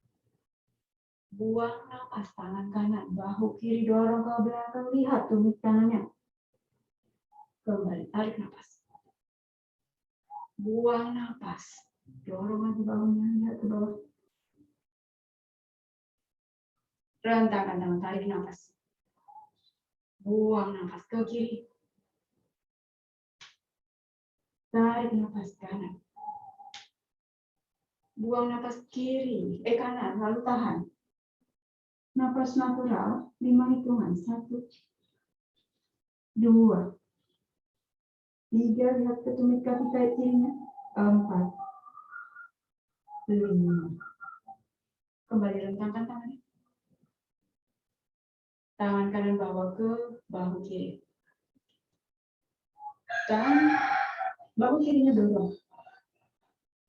Buang nafas, tangan kanan, bahu kiri dorong ke belakang, lihat tumit tangannya. Kembali tarik nafas. Buang nafas. Dorong lagi bahunya, lihat ke bawah. Rentangkan tangan, tarik nafas. Buang nafas ke kiri. Tarik nafas kanan. Buang nafas kiri, kanan, lalu tahan. Nafas natural, 5 hitungan. 1, 2, 3, lihat ke tumit kaki kayak kirinya. 4, 5. Kembali rentangkan tangannya. Tangan kanan bawa ke bahu kiri. Dan bahu kirinya dorong.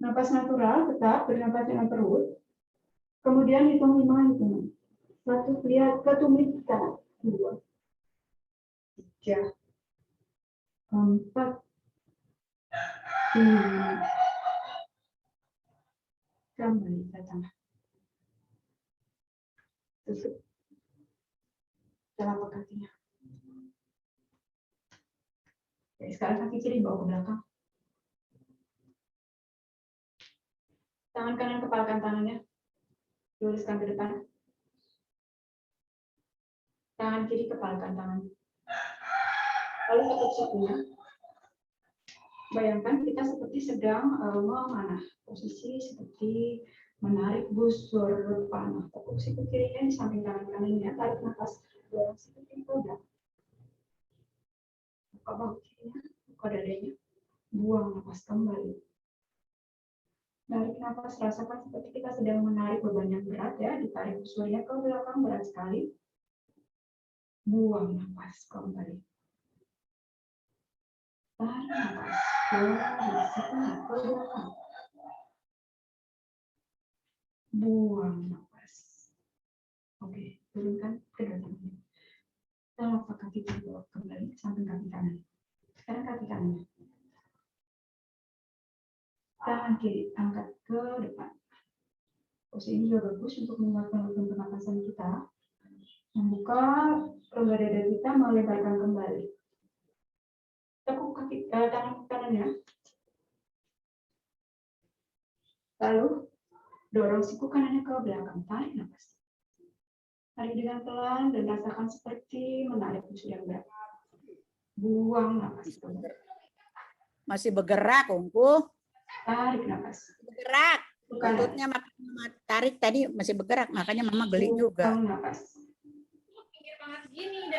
Napas natural, tetap bernapas dengan perut. Kemudian hitung 5 hitungan. 1, lihat ke tumit kanan. 2, 3, 4, 5. Kembali ke tengah. Tutup telapak kakinya. Oke, sekarang kaki kiri bawa ke belakang. Tangan kanan kepalkan tangannya. Luruskan ke depan. Tangan kiri kepalkan tangannya. Lalu tutup sikunya. Bayangkan kita seperti sedang memanah. Posisi seperti menarik busur panah. Tepuk siku kirinya di samping tangan kanannya. Tarik nafas. Dorong seperti roda. Buka bahu kirinya. Buka dadanya. Buang nafas kembali. Tarik nafas. Rasakan seperti kita sedang menarik beban yang berat ya. Ditarik busurnya ke belakang, berat sekali. Buang nafas kembali. Tarik nafas. Kembali setengah ke belakang. Buang nafas. Oke, turunkan kedua tangannya. Telapak kaki kiri bawa kembali samping kaki kanan. Sekarang kaki kanan. Tangan kiri angkat ke depan. Posisi ini juga bagus untuk menguatkan lutut pernapasan kita. Membuka rongga dada kita, melebarkan kembali. Tekuk kaki tangan kanannya. Lalu dorong siku kanannya ke belakang. Tarik nafas. Tarik dengan pelan dan rasakan seperti menarik musuh yang berat. Buang nafas. Masih bergerak, Ungku. Tarik nafas. Bergerak. Bukan. Lututnya Mama tarik tadi masih bergerak, makanya Mama geli juga. Buang nafas.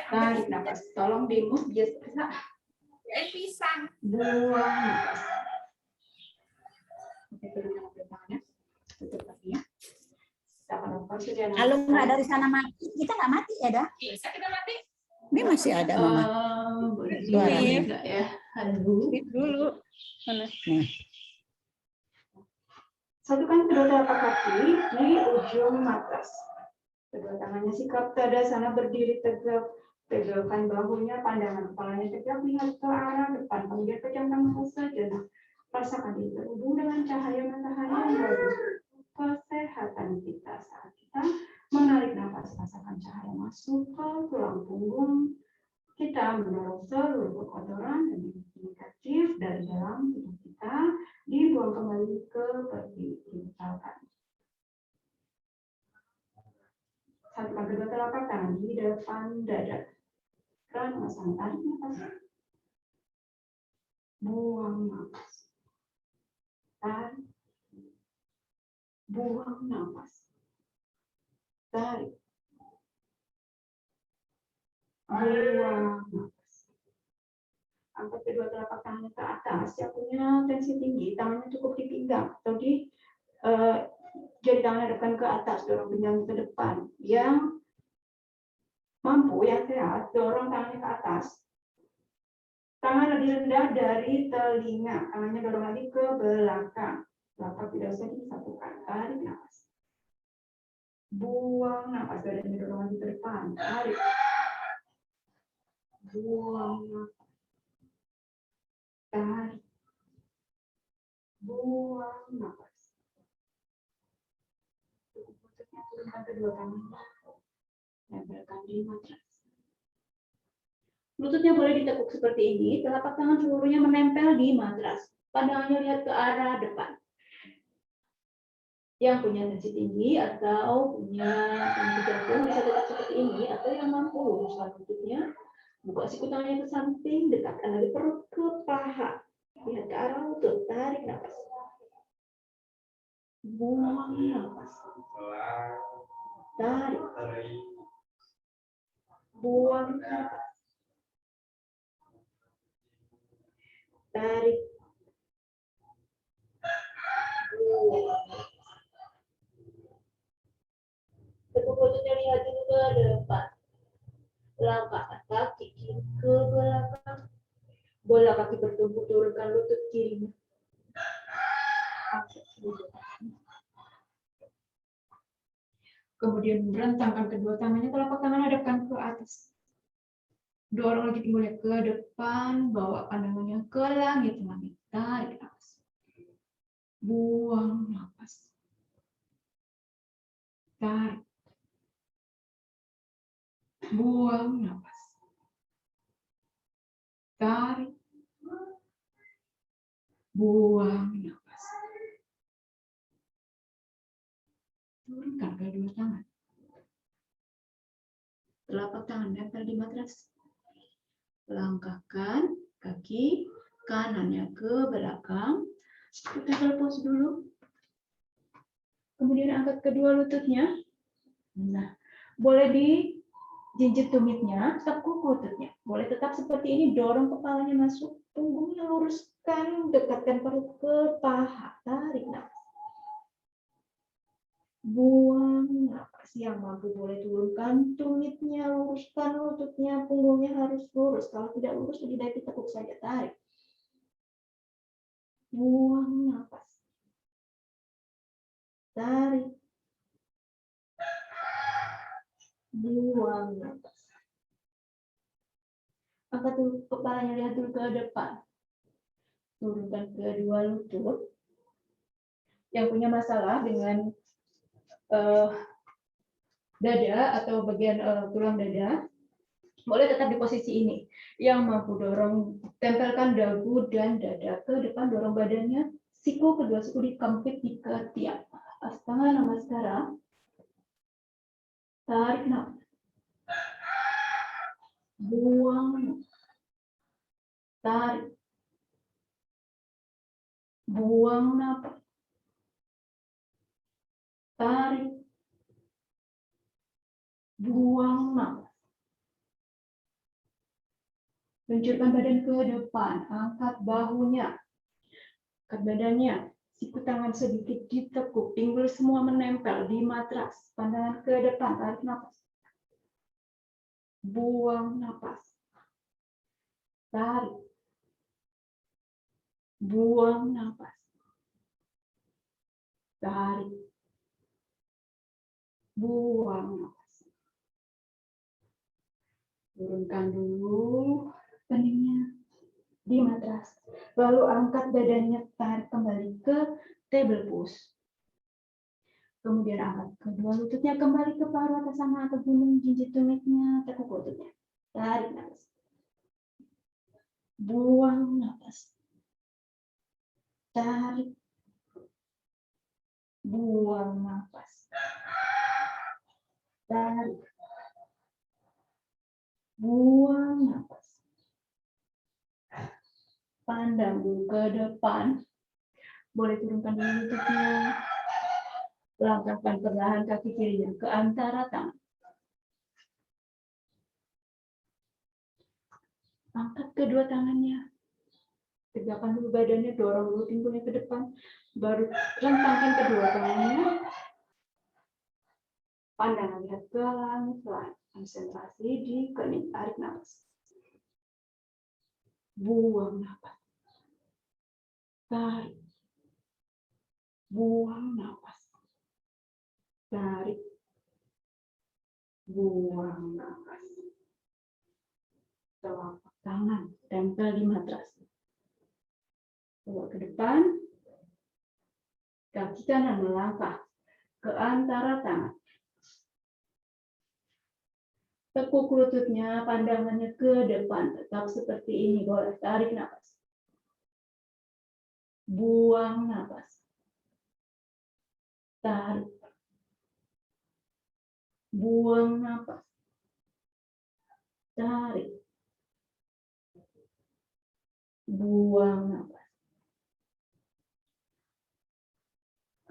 Tarik nafas. Tolong di-move biasa. Pisang. Buang nafas. Oke, turunin tangannya. Tutup kakinya. Kalau nggak dari sana mati, kita nggak mati ya, dah? Bisa kita mati? Ini masih ada, Mama. Boleh Suaranya. enggak ya? Halo. Dulu. Mana? Nih. Satukan kedua telapak kaki di ujung matras. Kedua tangannya sikap tadasana, berdiri tegak. Tegakkan bahunya, pandangan kepalanya tegak, lihat ke arah depan. Kemudian pejamkan mata sejenak. Rasakan diri terhubung dengan cahaya matahari yang bagus. Kesehatan kita saat kita menarik nafas, rasakan cahaya masuk ke tulang punggung. Kita mendorong seluruh kotoran dan negatif dari dalam tubuh kita dibuang kembali ke perut, misalkan. Satukan kedua telapak tangan di depan dada. Keran masang, tarik nafas. Buang nafas. Tarik. Buang nafas. Tarik. Buang nafas. Angkat kedua telapak tangan ke atas. Yang punya tensi tinggi, tangannya cukup di pinggang atau di jari tangan hadapkan ke atas, dorong pinggang ke depan. Yang mampu, yang sehat, dorong tangannya ke atas. Tangan lebih rendah dari telinga, tangannya dorong lagi ke belakang. Telapak tidak usah disatukan. Tarik nafas. Buang nafas, badannya dorong lagi ke depan. Tarik. Buang nafas. Tarik. Buang nafas. Lututnya turunkan kedua tangan. Nempelkan di matras. Lututnya boleh ditekuk seperti ini, telapak tangan seluruhnya menempel di matras. Pandangannya lihat ke arah depan. Yang punya tensi tinggi atau punya tensi jantung bisa tetap seperti ini, atau yang mampu luruskan lututnya, buka siku tangannya ke samping, dekatkan lagi perut ke paha. Lihat ke arah lutut, tarik nafas. Buang nafas. Tarik. Buang nafas. Tarik. Buang. Tekuk lututnya lihat dulu ke depan. Langkahkan kaki kiri ke belakang. Bola kaki bertumpuk, turunkan lutut kirinya. Kemudian rentangkan kedua tangannya, telapak tangan hadapkan ke atas. Dorong lagi pinggulnya ke depan, bawa pandangannya ke langit. Tarik nafas. Buang nafas. Tarik. Buang nafas. Tarik. Buang nafas. Turunkan kedua tangan. Telapak tangan nempel di matras. Langkahkan kaki kanannya ke belakang. Kita lepas dulu. Kemudian angkat kedua lututnya. Nah, boleh dijinjit tumitnya, tekuk lututnya. Boleh tetap seperti ini, dorong kepalanya masuk, punggungnya luruskan, dekatkan perut ke paha. Tarik nafas. Buang nafas. Yang mampu boleh turunkan tumitnya, luruskan lututnya, punggungnya harus lurus. Kalau tidak lurus, lebih baik ditekuk saja. Tarik. Buang nafas. Tarik. Buang nafas. Angkat dulu kepalanya, lihat dulu ke depan. Turunkan kedua lutut. Yang punya masalah dengan dada atau bagian tulang dada, boleh tetap di posisi ini. Yang mampu dorong, tempelkan dagu dan dada ke depan, dorong badannya, siku, kedua siku dikempit di ketiak. Astanga Namaskara. Tarik nafas. Buang. Tarik. Buang nafas. Tarik. Buang nafas. Luncurkan badan ke depan, angkat bahunya, angkat badannya, siku tangan sedikit ditekuk, pinggul semua menempel di matras, pandangan ke depan, tarik nafas. Buang nafas. Tarik. Buang nafas. Tarik. Buang nafas. Turunkan dulu keningnya di matras. Lalu angkat badannya, tarik kembali ke table pose. Kemudian angkat kedua lututnya kembali ke paru atas sama atau gunung, jinjit tumitnya, tekuk lututnya. Tarik nafas. Buang nafas. Tarik. Buang nafas. Tarik. Buang nafas. Pandang dulu ke depan. Boleh turunkan dulu lututnya. Langkahkan perlahan kaki kirinya ke antara tangan. Angkat kedua tangannya. Tegakkan dulu badannya, dorong dulu pinggulnya ke depan. Baru rentangkan kedua tangannya. Pandangan lihat ke langit pelan. Konsentrasi di kening. Tarik nafas. Buang nafas. Tarik. Buang nafas. Tarik. Buang nafas. Telapak tangan tempel di matras. Bawa ke depan. Kaki kanan melangkah ke antara tangan. Tekuk lututnya, pandangannya ke depan. Tetap seperti ini. Boleh tarik nafas. Buang nafas. Tarik. Buang nafas. Tarik. Buang nafas.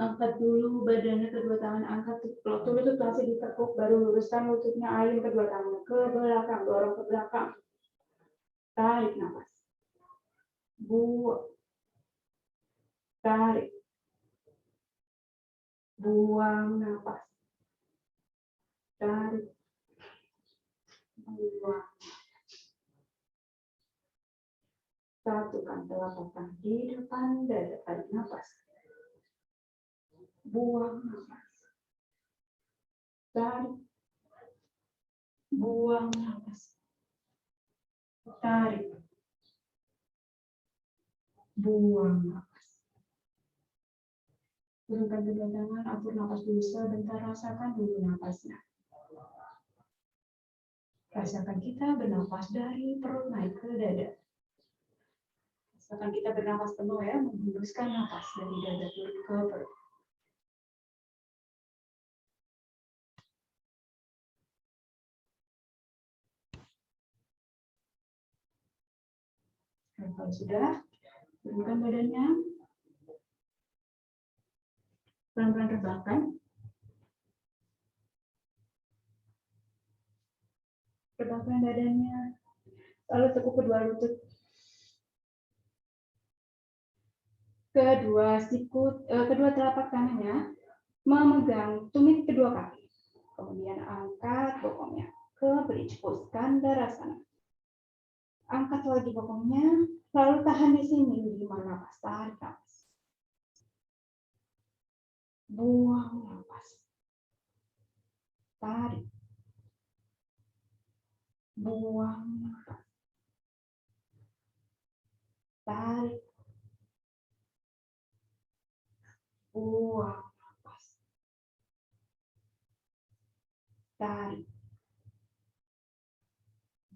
Angkat dulu badannya, kedua tangan angkat. Lutut masih ditekuk, baru luruskan lututnya, ayun kedua tangan ke belakang, dorong ke belakang. Tarik nafas. Buang. Tarik. Buang nafas. Tarik. Buang. Satukan telapak tangan di depan dada, tarik nafas. Buang nafas. Tarik. Buang nafas. Tarik. Buang nafas. Turunkan kedua tangan, atur nafas dulu sebentar, rasakan dulu nafasnya. Rasakan kita bernafas dari perut naik ke dada. Rasakan kita bernafas penuh ya, menghembuskan nafas dari dada turun ke perut. Kalau sudah, turunkan badannya. Pelan-pelan rebahkan. Rebahkan badannya. Lalu tekuk kedua lutut. Kedua telapak tangannya memegang tumit kedua kaki. Kemudian angkat bokongnya ke bridge pose Kandarasana. Angkat lagi bokongnya, lalu tahan di sini 5 napas. Tarik napas. Buang napas. Tarik. Buang napas. Tarik. Buang napas.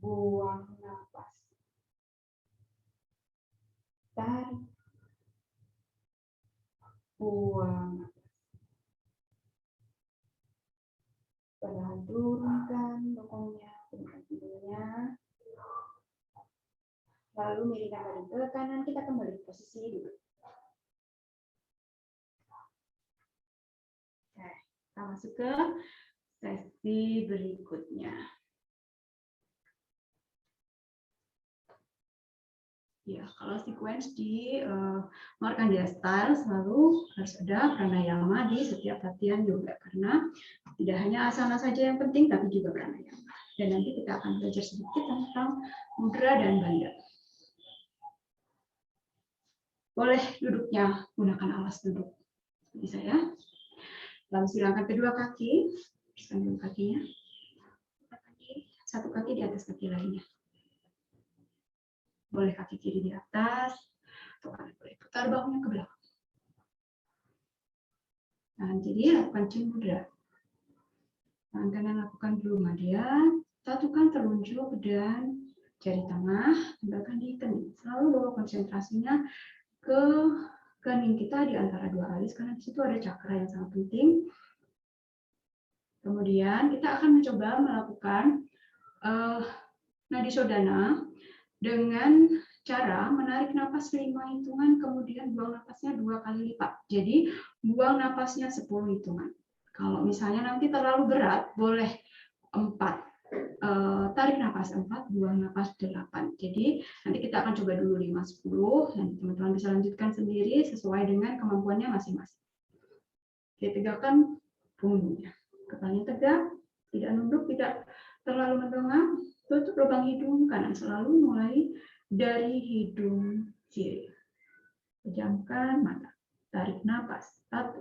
buang nafas. Tarik, buang. Perlahan turunkan bokongnya, turunkan pinggulnya. Lalu miringkan badan ke kanan, kita kembali ke posisi duduk. Oke, kita masuk ke sesi berikutnya. Ya, kalau sequence di Markandeya Style selalu harus ada pranayama di setiap latihan yoga karena tidak hanya asana saja yang penting tapi juga pranayama. Dan nanti kita akan belajar sedikit tentang mudra dan bandha. Boleh duduknya gunakan alas duduk seperti saya. Lalu silangkan kedua kaki, bersihkan dulu kakinya. Satu kaki di atas kaki lainnya. Boleh kaki kiri di atas, atau boleh putar bahunya ke belakang. Nah, jadi lakukan chin mudra. Tangan kanan lakukan Dhru Madhya, satukan telunjuk dan jari tengah, tempelkan di kening. Selalu bawa konsentrasinya ke kening kita di antara dua alis, karena di situ ada cakra yang sangat penting. Kemudian kita akan mencoba melakukan Nadi Shodhana dengan cara menarik napas 5 hitungan, kemudian buang napasnya 2 kali lipat. Jadi buang napasnya 10 hitungan. Kalau misalnya nanti terlalu berat, boleh 4. Tarik napas 4, buang napas 8. Jadi nanti kita akan coba dulu 5, 10. Nanti teman-teman bisa lanjutkan sendiri sesuai dengan kemampuannya masing-masing. Oke, tegakkan punggungnya. Kepalanya tegak, tidak nunduk, tidak terlalu mendongak. Tutup lubang hidung kanan, selalu mulai dari hidung kiri. Pejamkan mata. Tarik napas. 1,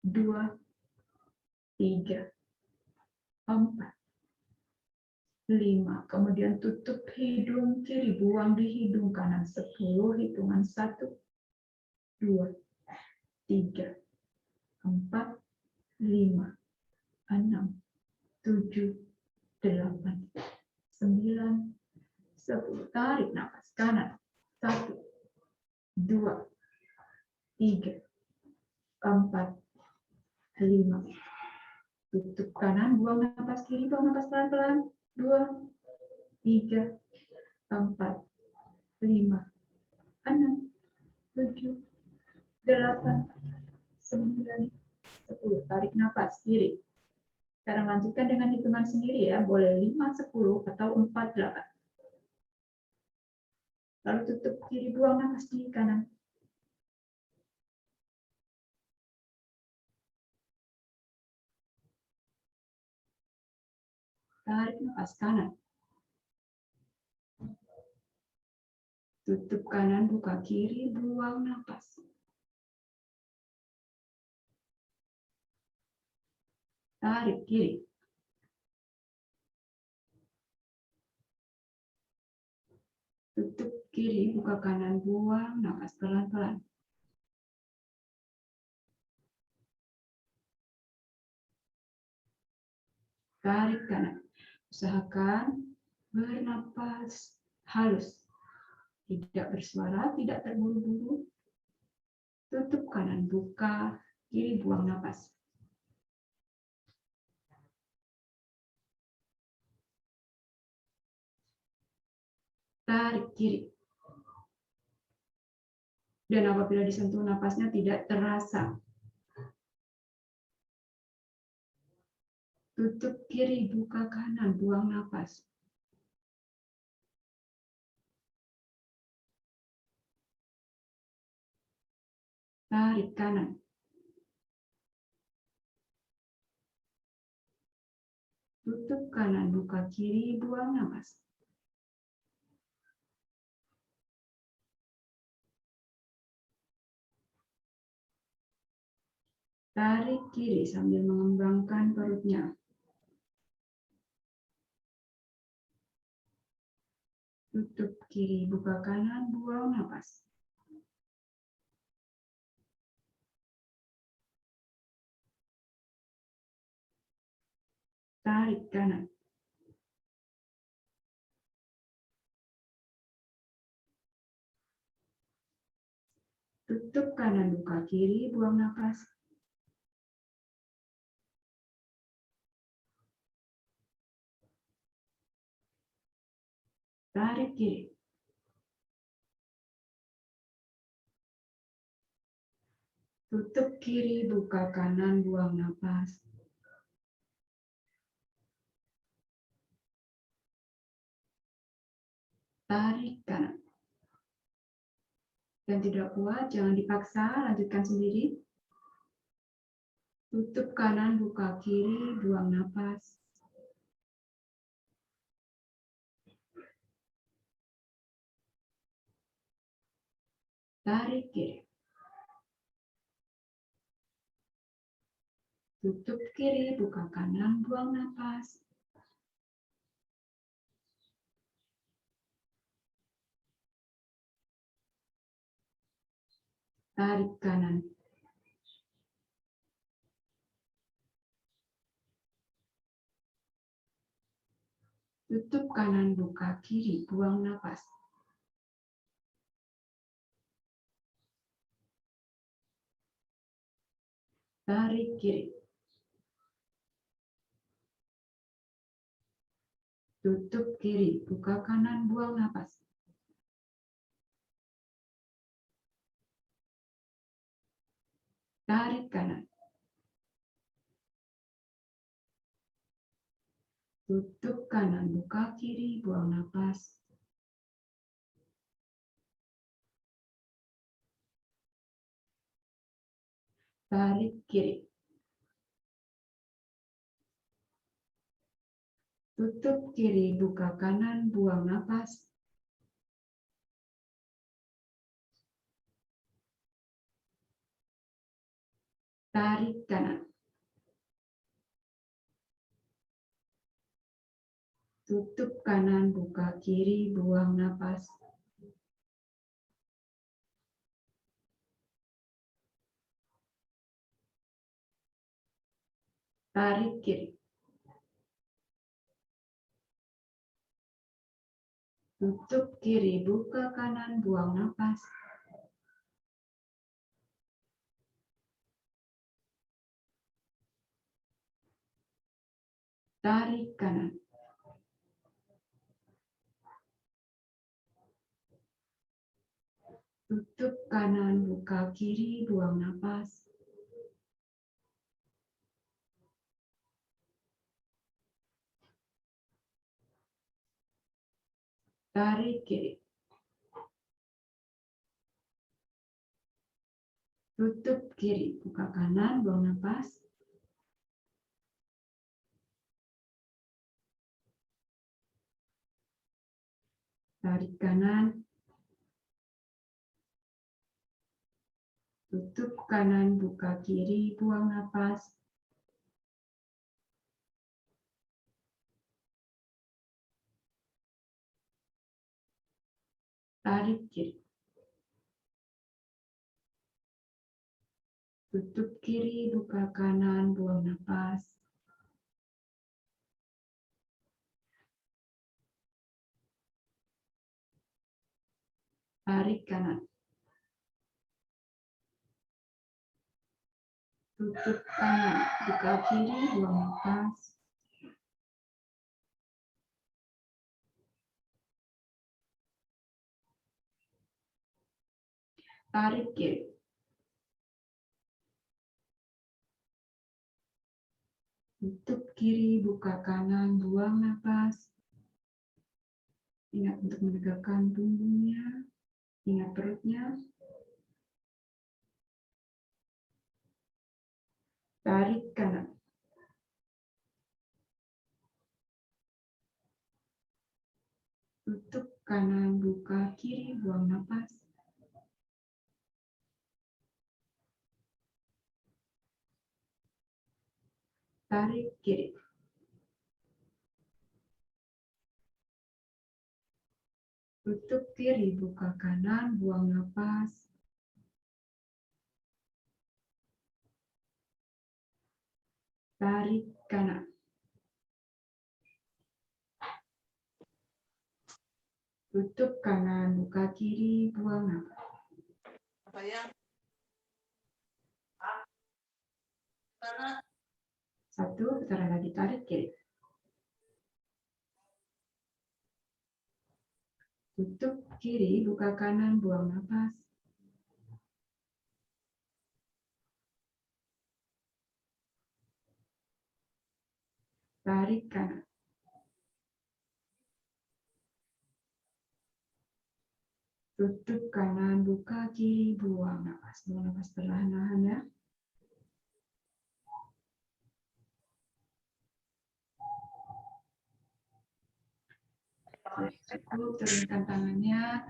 2, 3, 4, 5. Kemudian tutup hidung kiri, buang di hidung kanan. 10 hitungan. 1, 2, 3, 4, 5, 6, 7, 8, 9, 10. Tarik nafas kanan. 1, 2, 3, 4, 5. Tutup kanan, buang nafas kiri, buang nafas pelan-pelan. 2, 3, 4, 5, 6, 7, 8, 9, 10. Tarik nafas kiri. Sekarang lanjutkan dengan hitungan sendiri ya, boleh 5, 10, atau 4, 8. Lalu tutup kiri, buang nafas di kanan. Tarik nafas kanan. Tutup kanan, buka kiri, buang nafas. Tarik kiri. Tutup kiri, buka kanan, buang nafas pelan-pelan. Tarik kanan. Usahakan bernapas halus. Tidak bersuara, tidak terburu-buru. Tutup kanan, buka kiri, buang nafas. Tarik kiri. Dan apabila disentuh napasnya tidak terasa. Tutup kiri, buka kanan, buang nafas. Tarik kanan. Tutup kanan, buka kiri, buang nafas. Tarik kiri sambil mengembangkan perutnya. Tutup kiri, buka kanan, buang nafas. Tarik kanan. Tutup kanan, buka kiri, buang nafas. Tarik kiri. Tutup kiri, buka kanan, buang nafas. Tarik kanan. Dan tidak kuat, jangan dipaksa, lanjutkan sendiri. Tutup kanan, buka kiri, buang nafas. Tarik kiri. Tutup kiri, buka kanan, buang nafas. Tarik kanan. Tutup kanan, buka kiri, buang nafas. Tarik kiri. Tutup kiri, buka kanan, buang nafas. Tarik kanan. Tutup kanan, buka kiri, buang nafas. Tarik kiri. Tutup kiri, buka kanan, buang nafas. Tarik kanan. Tutup kanan, buka kiri, buang nafas. Tarik kiri. Tutup kiri, buka kanan, buang nafas. Tarik kanan. Tutup kanan, buka kiri, buang nafas. Tarik kiri. Tutup kiri, buka kanan, buang nafas. Tarik kanan. Tutup kanan, buka kiri, buang nafas. Tarik kiri. Tutup kiri, buka kanan, buang nafas. Tarik kanan. Tutup kanan, buka kiri, buang nafas. Tarik kiri. Tutup kiri, buka kanan, buang nafas. Ingat untuk menegakkan punggungnya. Ingat perutnya. Tarik kanan. Tutup kanan, buka kiri, buang nafas. Tarik kiri. Tutup kiri, buka kanan, buang nafas. Tarik kanan. Tutup kanan, buka kiri, buang nafas. Apa ya? 1, putaran lagi, tarik kiri. Tutup kiri, buka kanan, buang napas. Tarik kanan. Tutup kanan, buka kiri, buang napas. Buang napas perlahan-lahan ya. Cukup, turunkan tangannya.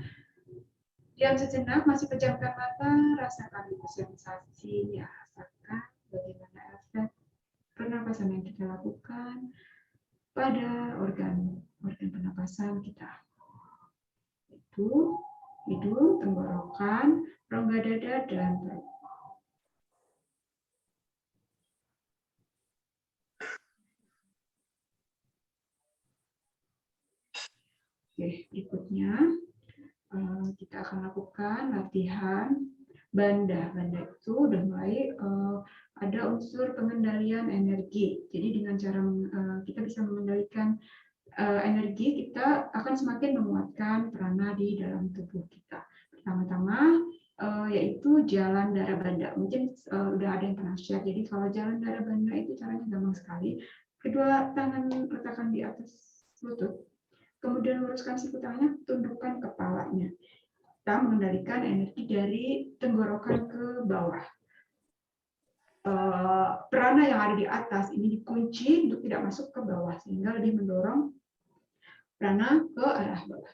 Diam sejenak, masih pejamkan mata, rasakan itu sensasi, ya, rasakan bagaimana efek pernapasan yang kita lakukan pada organ pernapasan kita. Itu hidung, tenggorokan, rongga dada, dan perut. Oke, berikutnya kita akan lakukan latihan banda. Banda itu udah mulai ada unsur pengendalian energi. Jadi dengan cara kita bisa mengendalikan energi, kita akan semakin menguatkan prana di dalam tubuh kita. Pertama-tama yaitu jalan darah banda. Mungkin udah ada yang pernah share. Jadi kalau jalan darah banda itu caranya gampang sekali. Kedua tangan letakkan di atas lutut. Kemudian luruskan siku tangannya, tundukkan kepalanya. Kita mengendalikan energi dari tenggorokan ke bawah. Prana yang ada di atas ini dikunci untuk tidak masuk ke bawah, sehingga lebih mendorong prana ke arah bawah.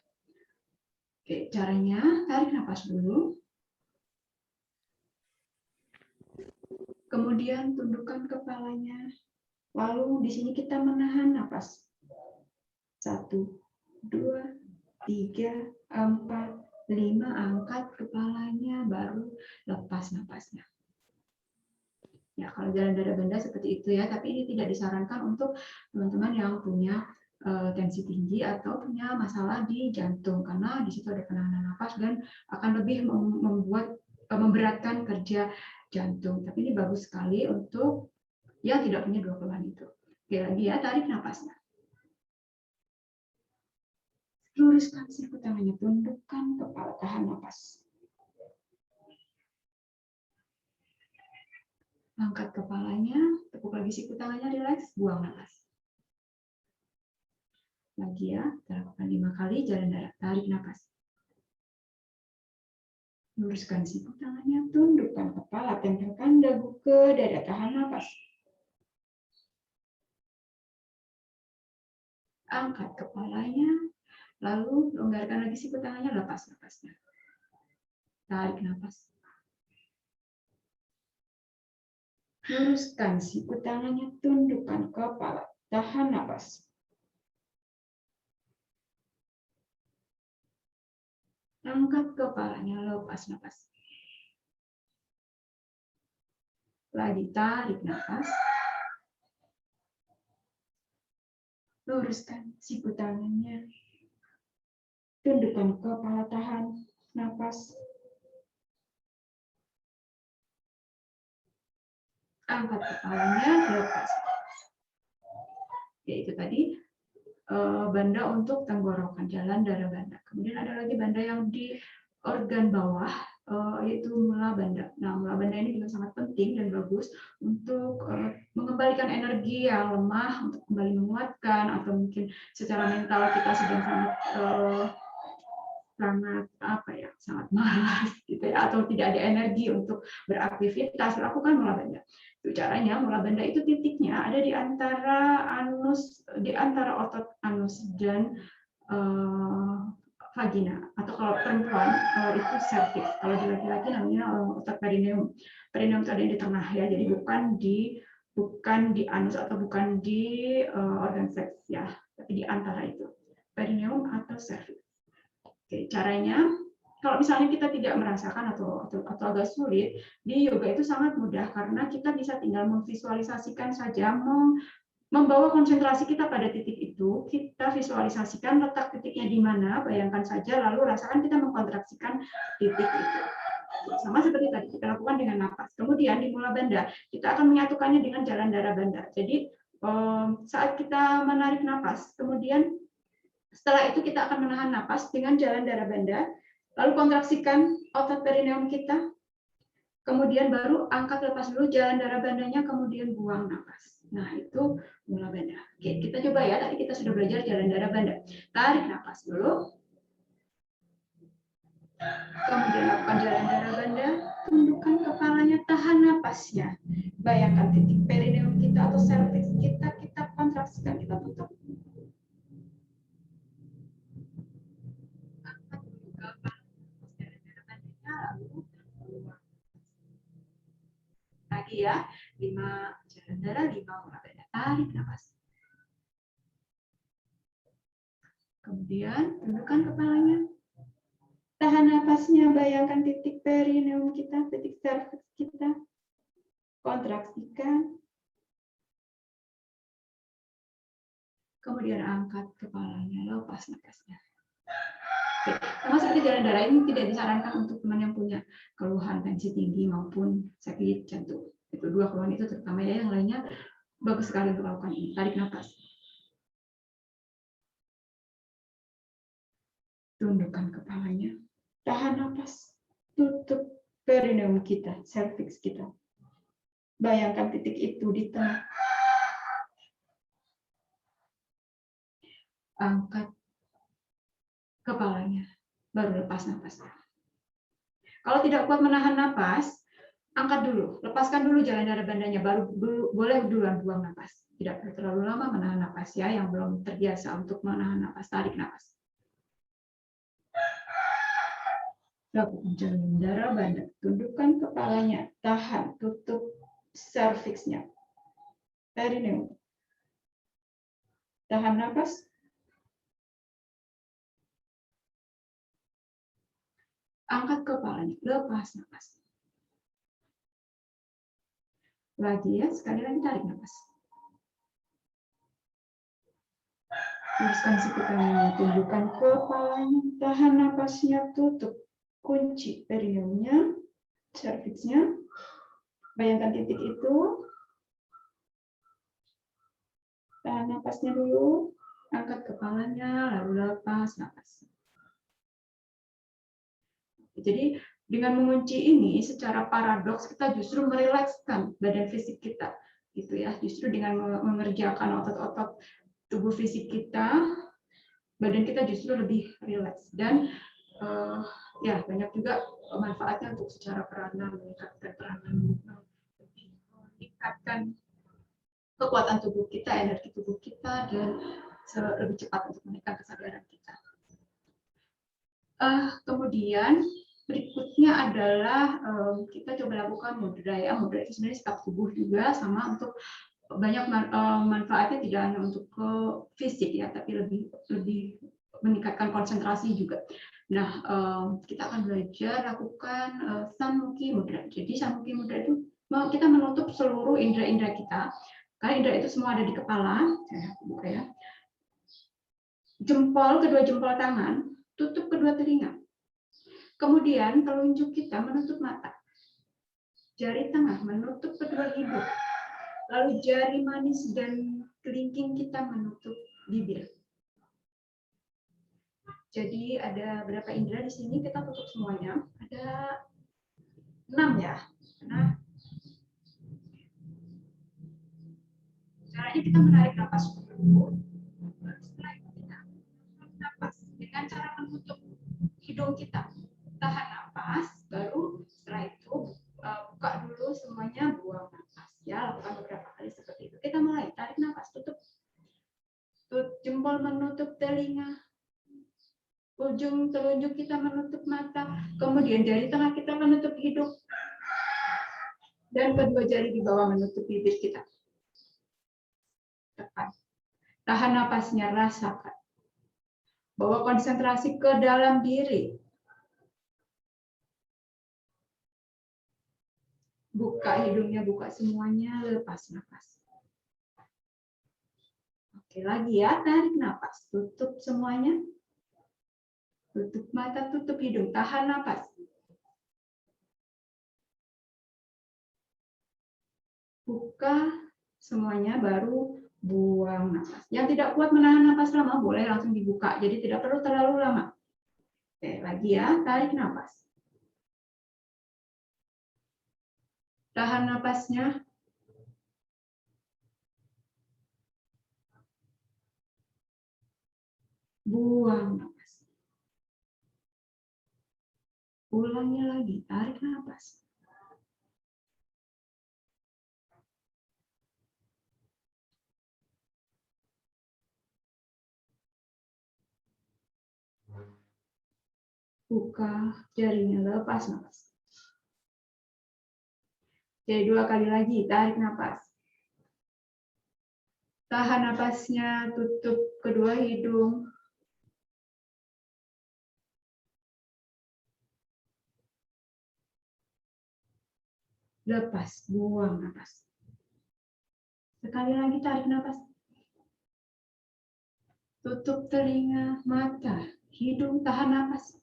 Oke, caranya tarik nafas dulu. Kemudian tundukkan kepalanya. Lalu di sini kita menahan nafas. 1, 2, 3, 4, 5, angkat kepalanya, baru lepas napasnya. Ya, kalau jalan darah banda seperti itu ya, tapi ini tidak disarankan untuk teman-teman yang punya tensi tinggi atau punya masalah di jantung, karena di situ ada penahanan nafas dan akan lebih memberatkan kerja jantung. Tapi ini bagus sekali untuk yang tidak punya dua keluhan itu. Oke, lagi ya, tarik napasnya. Luruskan siku tangannya, tundukkan kepala, tahan napas. Angkat kepalanya, tekuk lagi siku tangannya, rileks, buang napas. Lagi ya, kita lakukan 5 kali, jalan darah, tarik napas. Luruskan siku tangannya, tundukkan kepala, tempelkan dagu ke dada, tahan napas. Angkat kepalanya, lalu longgarkan lagi siku tangannya, lepas napasnya. Tarik napas. Luruskan siku tangannya, tundukkan kepala, tahan napas. Angkat kepalanya, lepas napas. Lagi tarik napas. Luruskan siku tangannya. Tundukkan kepala, tahan napas. Angkat kepalanya, lepas. Yaitu tadi banda untuk tenggorokan, jalan darah banda. Kemudian ada lagi banda yang di organ bawah, yaitu mula banda. Nah, mula banda ini juga sangat penting dan bagus untuk mengembalikan energi yang lemah, untuk kembali menguatkan, atau mungkin secara mental kita sedang sangat malas gitu ya, atau tidak ada energi untuk beraktivitas, lakukan mula banda. Itu caranya. Mula banda itu titiknya ada di antara otot anus dan vagina, atau kalau perempuan itu cervix, kalau di laki-laki namanya otot perineum. Perineum itu ada di tengah ya, jadi bukan di anus atau bukan di organ seks ya, tapi di antara itu, perineum atau cervix. Oke, caranya, kalau misalnya kita tidak merasakan atau agak sulit, di yoga itu sangat mudah karena kita bisa tinggal memvisualisasikan saja, membawa konsentrasi kita pada titik itu, kita visualisasikan letak titiknya di mana, bayangkan saja, lalu rasakan kita mengkontraksikan titik itu. Sama seperti tadi, kita lakukan lakukan dengan napas. Kemudian di mula banda, kita akan menyatukannya dengan jalan darah banda. Jadi saat kita menarik napas, kemudian setelah itu kita akan menahan napas dengan jalan darah banda, lalu kontraksikan otot perineum kita, kemudian baru angkat lepas dulu jalan darah bandanya, kemudian buang napas. Nah, itu mula banda. Oke, kita coba ya. Tadi kita sudah belajar jalan darah banda. Tarik napas dulu. Kemudian lakukan jalan darah banda. Tundukkan kepalanya, tahan napasnya. Bayangkan titik perineum kita atau cervix kita, kita kontraksikan, kita tutup. Angkat dulu kepala, jalan darah bandanya, lalu buang. Lagi ya, 5 jalan darah, 5 mula banda. Tarik nafas. Kemudian tundukkan kepalanya. Tahan napasnya, bayangkan titik perineum kita, titik cervix kita. Kontraksikan. Kemudian angkat kepalanya, lepas napasnya. Oke. Sama seperti jalan darah ini tidak disarankan untuk teman yang punya keluhan tensi tinggi maupun sakit jantung. Itu 2 keluhan itu terutama ya, yang lainnya bagus sekali untuk melakukan ini. Tarik nafas. Tundukkan kepalanya. Tahan napas. Tutup perineum kita, cervix kita. Bayangkan titik itu di tengah. Angkat kepalanya. Baru lepas napas. Kalau tidak kuat menahan napas, angkat dulu. Lepaskan dulu jalan darah bandanya. Baru boleh duluan buang napas. Tidak perlu terlalu lama menahan napas ya. Yang belum terbiasa untuk menahan napas. Tarik napas. Lakukan jalan darah banda, tundukkan kepalanya, tahan, tutup cervixnya, perineum. Tahan napas. Angkat kepalanya, lepas napas. Lagi ya, sekali lagi tarik napas. Luruskan siku kanannya, tundukkan kepalanya, tahan napasnya, tutup. Kunci perineumnya, cervixnya. Bayangkan titik itu. Tahan napasnya dulu. Angkat kepalanya, lalu lepas napas. Jadi dengan mengunci ini secara paradoks kita justru merilekskan badan fisik kita. Gitu ya. Justru dengan mengerjakan otot-otot tubuh fisik kita, badan kita justru lebih rileks. Dan ya banyak juga manfaatnya untuk secara peranan, meningkatkan kekuatan tubuh kita, energi tubuh kita, dan lebih cepat untuk menaikkan kesadaran kita. Kemudian berikutnya adalah kita coba lakukan mudra ya. Mudra itu sebenarnya sikap tubuh juga, sama untuk banyak manfaatnya, tidak hanya untuk ke fisik ya, tapi lebih meningkatkan konsentrasi juga. Nah, kita akan belajar lakukan Sanmukhi Mudra. Jadi Sanmukhi Mudra itu kita menutup seluruh indera-indera kita. Karena indera itu semua ada di kepala. Saya buka ya. Kedua jempol tangan, tutup kedua telinga. Kemudian telunjuk kita menutup mata. Jari tengah menutup kedua hidung. Lalu jari manis dan kelingking kita menutup bibir. Jadi ada berapa indera di sini, kita tutup semuanya. Ada 6 ya. Nah, caranya kita menarik napas dulu. Setelah itu kita menutup napas dengan cara menutup hidung kita. Tahan napas, baru setelah itu buka dulu semuanya, buang napas. Ya, lakukan beberapa kali seperti itu. Kita mulai tarik napas, tutup. Jempol menutup telinga. Ujung telunjuk kita menutup mata, kemudian jari tengah kita menutup hidung, dan kedua jari di bawah menutup bibir kita. Tekan. Tahan napasnya, rasakan. Bawa konsentrasi ke dalam diri. Buka hidungnya, buka semuanya, lepas napas. Oke, lagi ya, tarik napas, tutup semuanya. Tutup mata, tutup hidung, tahan napas. Buka semuanya, baru buang nafas. Yang tidak kuat menahan nafas lama boleh langsung dibuka, jadi tidak perlu terlalu lama. Oke, lagi ya, tarik nafas. Tahan nafasnya. Buang nafas. Ulangi lagi, tarik nafas. Buka jarinya, lepas nafas. Jadi 2 kali lagi, tarik nafas. Tahan nafasnya, tutup kedua hidung. Lepas, buang nafas. Sekali lagi tarik nafas. Tutup telinga, mata, hidung, tahan nafas.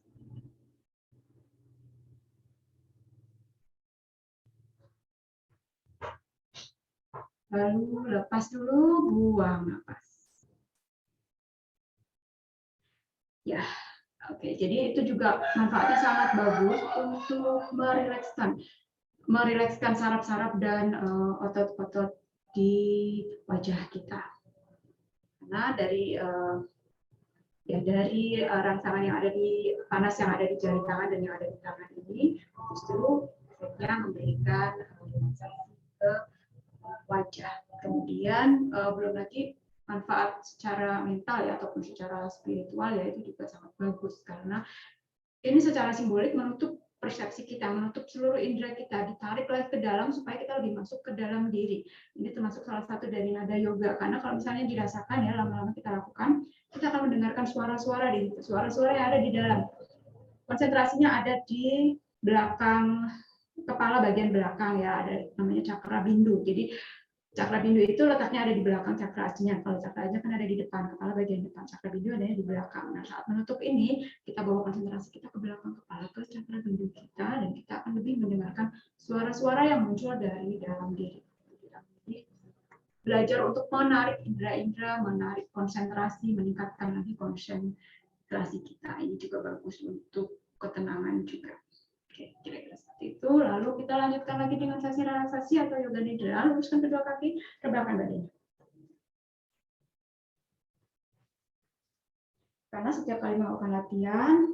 Lalu lepas dulu, buang nafas. Ya, oke. Jadi itu juga manfaatnya sangat bagus untuk merilekskan saraf-saraf dan otot-otot di wajah kita. Karena dari rangsangan yang ada di panas yang ada di jari tangan dan yang ada di tangan ini justru efeknya memberikan relaksasi ke wajah. Kemudian belum lagi manfaat secara mental ya ataupun secara spiritual ya itu juga sangat bagus karena ini secara simbolik menutup persepsi kita, menutup seluruh indera kita, ditarik lagi ke dalam supaya kita lebih masuk ke dalam diri. Ini termasuk salah satu dari nada yoga karena kalau misalnya dirasakan ya lama-lama kita lakukan, kita akan mendengarkan suara-suara di suara-suara yang ada di dalam. Konsentrasinya ada di belakang kepala bagian belakang ya, ada namanya cakra bindu. Jadi cakra bindu itu letaknya ada di belakang cakra ajinya. Kalau cakra ajinya kan ada di depan, kepala bagian depan. Cakra bindu adanya di belakang. Nah, saat menutup ini, kita bawa konsentrasi kita ke belakang kepala, ke cakra bindu kita, dan kita akan lebih mendengarkan suara-suara yang muncul dari dalam diri. Jadi, belajar untuk menarik indera-indera, menarik konsentrasi, meningkatkan lagi konsentrasi kita. Ini juga bagus untuk ketenangan juga. Oke, kira-kira seperti itu. Lalu kita lanjutkan lagi dengan sesi relaksasi atau yoga nidra. Luruskan kedua kaki, rebahkan badannya. Karena setiap kali melakukan latihan,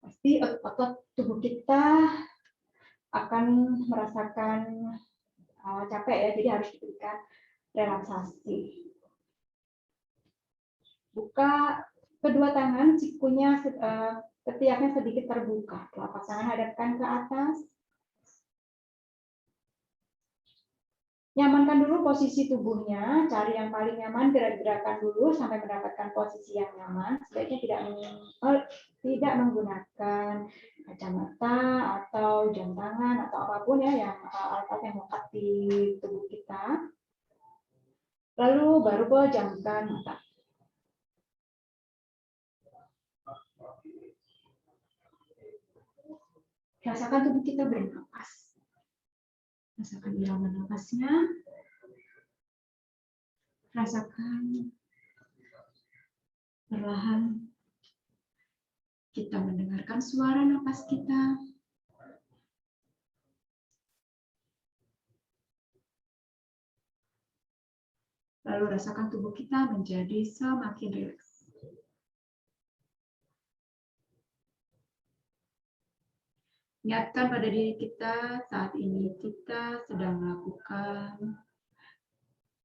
pasti otot tubuh kita akan merasakan capek ya, jadi harus diberikan relaksasi. Buka kedua tangan, sikunya ketiaknya sedikit terbuka. Telapak tangan hadapkan ke atas. Nyamankan dulu posisi tubuhnya, cari yang paling nyaman, gerak-gerakan dulu sampai mendapatkan posisi yang nyaman. Sebaiknya tidak menggunakan kacamata atau jam tangan atau apapun ya yang alat yang melekat di tubuh kita. Lalu baru pejamkan mata. Rasakan tubuh kita bernapas. Rasakan irama nafasnya. Rasakan perlahan kita mendengarkan suara napas kita. Lalu rasakan tubuh kita menjadi semakin rileks. Ingatkan pada diri kita saat ini kita sedang melakukan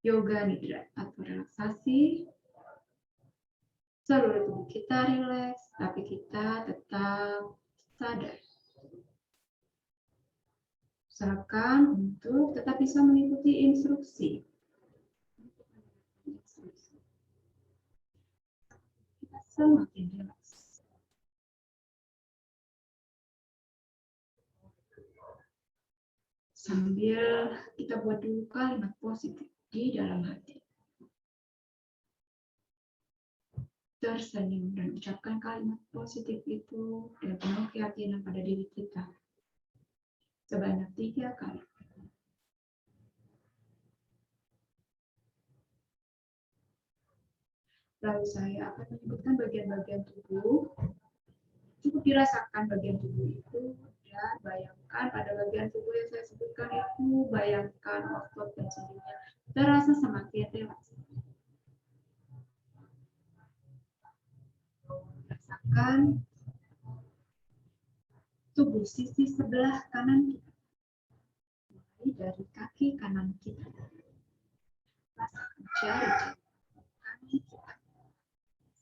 yoga nidra atau relaksasi. Seluruh tubuh kita rileks, tapi kita tetap sadar. Usahakan untuk tetap bisa mengikuti instruksi. Kita semakin rileks. Sambil kita buat dulu kalimat positif di dalam hati. Tersenyum dan ucapkan kalimat positif itu dan penuh keyakinan pada diri kita. Sebanyak 3 kali. Lalu saya akan menyebutkan bagian-bagian tubuh. Cukup dirasakan bagian tubuh itu dan bayangkan pada bagian tubuh yang saya sebutkan itu, bayangkan otot dan sendinya terasa semakin rileks. Rasakan tubuh sisi sebelah kanan kita, mulai dari kaki kanan kita. Rasakan jari-jari kanan kita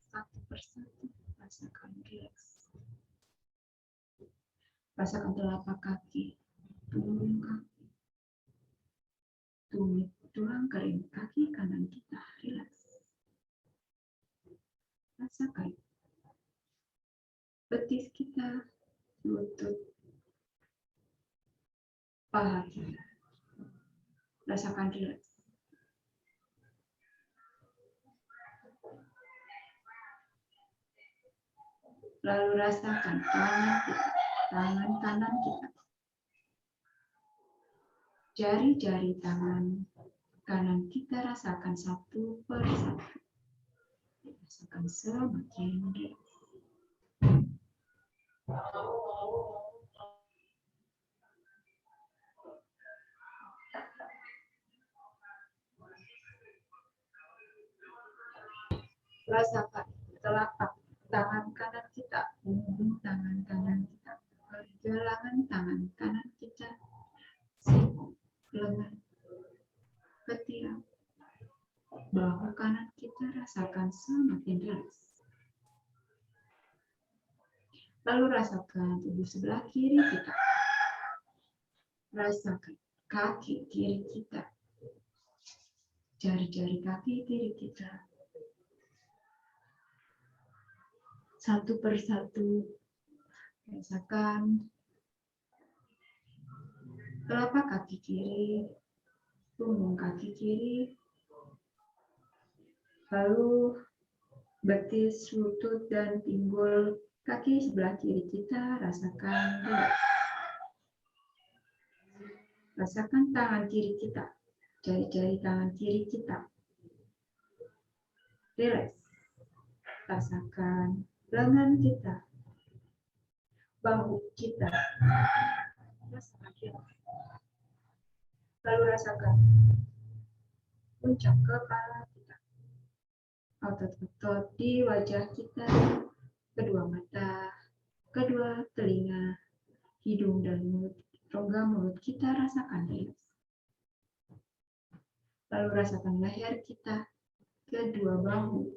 satu persatu, rasakan rileks. Rasakan telapak kaki, punggung kaki, tumit tulang kering kaki kanan kita, rileks. Rasakan betis kita, lutut, paha kita. Rasakan rileks. Lalu rasakan tangan kita, tangan kanan kita. Jari-jari tangan kanan kita rasakan satu per satu. Rasakan semakin rileks. Rasakan telapak tangan kanan kita, punggung tangan kanan kita, pergelangan tangan kanan kita, siku, lengan, ketiak, bahu kanan kita rasakan semakin rileks. Lalu rasakan tubuh sebelah kiri kita. Rasakan kaki kiri kita, jari-jari kaki kiri kita. Satu persatu, rasakan telapak kaki kiri, punggung kaki kiri, lalu betis, lutut, dan pinggul kaki sebelah kiri kita, rasakan rileks. Rasakan tangan kiri kita, jari-jari tangan kiri kita, rileks. Rasakan lengan kita, bahu kita, rasakan rileks. Lalu rasakan puncak kepala kita, otot-otot di wajah kita, kedua mata, kedua telinga, hidung dan mulut, rongga mulut kita rasakan rileks. Lalu rasakan leher kita, kedua bahu,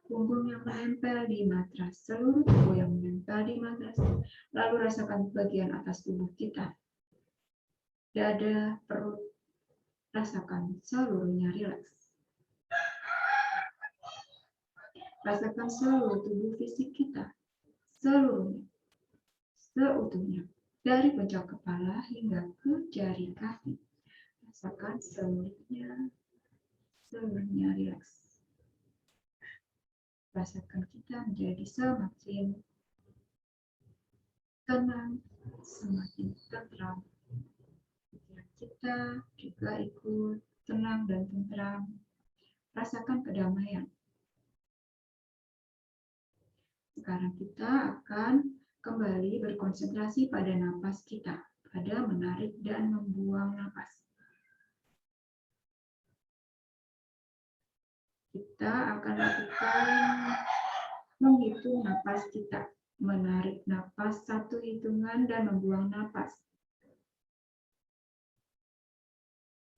punggung yang menempel di matras, seluruh tubuh yang menempel di matras. Lalu rasakan bagian atas tubuh kita, dada, perut, rasakan seluruhnya rileks. Rasakan seluruh tubuh fisik kita, seluruhnya, seutuhnya, dari puncak kepala hingga ke jari kaki. Rasakan seluruhnya rileks. Rasakan kita menjadi semakin tenang, semakin tentram. Pikiran kita juga ikut tenang dan tentram. Rasakan kedamaian. Sekarang kita akan kembali berkonsentrasi pada napas kita, pada menarik dan membuang napas. Kita akan lakukan menghitung napas kita, menarik napas satu hitungan dan membuang napas.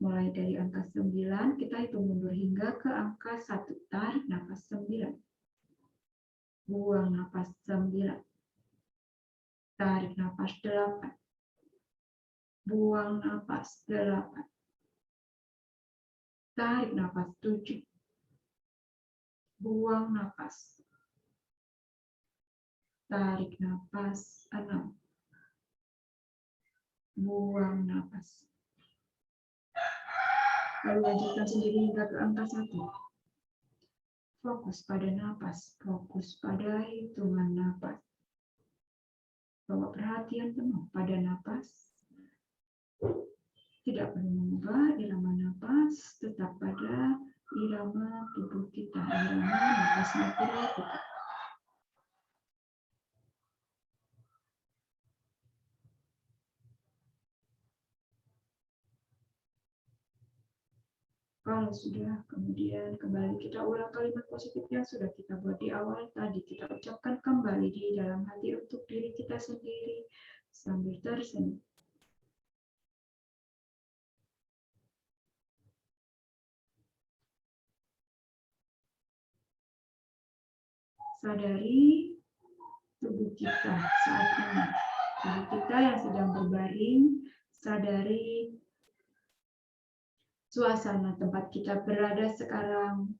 Mulai dari angka 9, kita hitung mundur hingga ke angka 1. Tarik napas 9. Buang napas 9. Tarik napas 8. Buang napas 8. Tarik napas 7. Buang napas. Tarik napas 6. Buang napas. Lalu lanjutkan sendiri hingga ke angka 1. Fokus pada napas, fokus pada hitungan napas. Bawa perhatian penuh pada napas. Tidak perlu mengubah irama napas, tetap pada irama tubuh kita, irama napas natural kita. Kalau sudah, kemudian kembali kita ulang kalimat positif yang sudah kita buat di awal tadi. Kita ucapkan kembali di dalam hati untuk diri kita sendiri sambil tersenyum. Sadari tubuh kita saat ini. Tubuh kita yang sedang berbaring, sadari suasana tempat kita berada sekarang.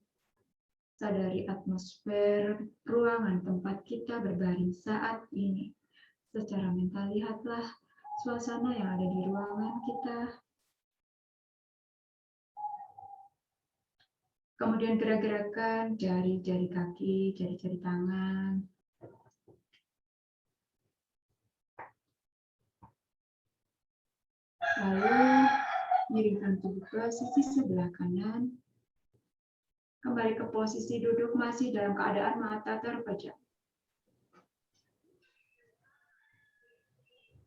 Sadari atmosfer ruangan tempat kita berbaring saat ini. Secara mental lihatlah suasana yang ada di ruangan kita. Kemudian gerak-gerakan jari-jari kaki, jari-jari tangan. Lalu miringkan tubuh ke sisi sebelah kanan. Kembali ke posisi duduk masih dalam keadaan mata terpejam.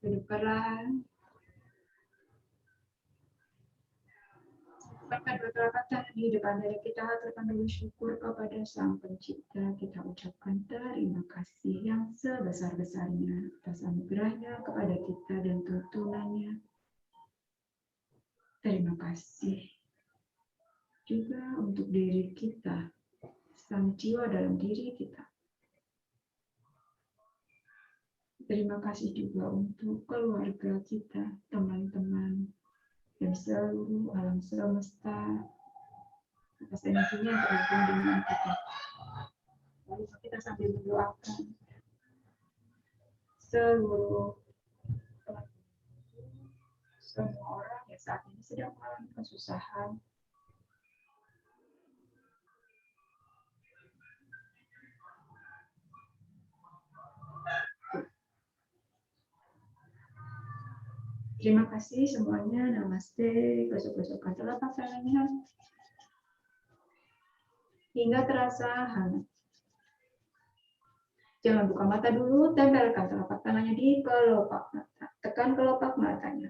Duduk perlahan. Bahkan kedua telapak tangan di depan dada kita, haturkan dulu syukur kepada Sang Pencipta. Kita ucapkan terima kasih yang sebesar-besarnya atas anugerahnya kepada kita dan tuntunannya. Terima kasih juga untuk diri kita, sang jiwa dalam diri kita. Terima kasih juga untuk keluarga kita, teman-teman, dan seluruh alam semesta atas energinya yang terhubung dengan kita. Lalu kita sambil mendoakan seluruh semua orang yang saat ini sedang mengalami kesusahan. Terima kasih semuanya. Namaste. Gosok-gosokkan telapak tangannya hingga terasa hangat. Jangan buka mata dulu, tempelkan telapak tangannya di kelopak mata. Tekan kelopak matanya.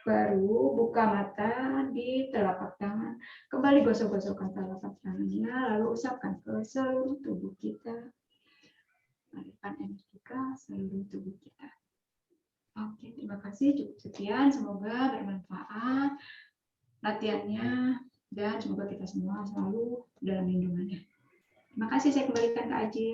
Baru buka mata di telapak tangan. Kembali gosok-gosokkan telapak tangannya, lalu usapkan ke seluruh tubuh kita. Alirkan energi ke seluruh tubuh kita. Oke, terima kasih. Cukup sekian. Semoga bermanfaat latihannya dan semoga kita semua selalu dalam lindungannya. Terima kasih. Saya kembalikan ke Aji.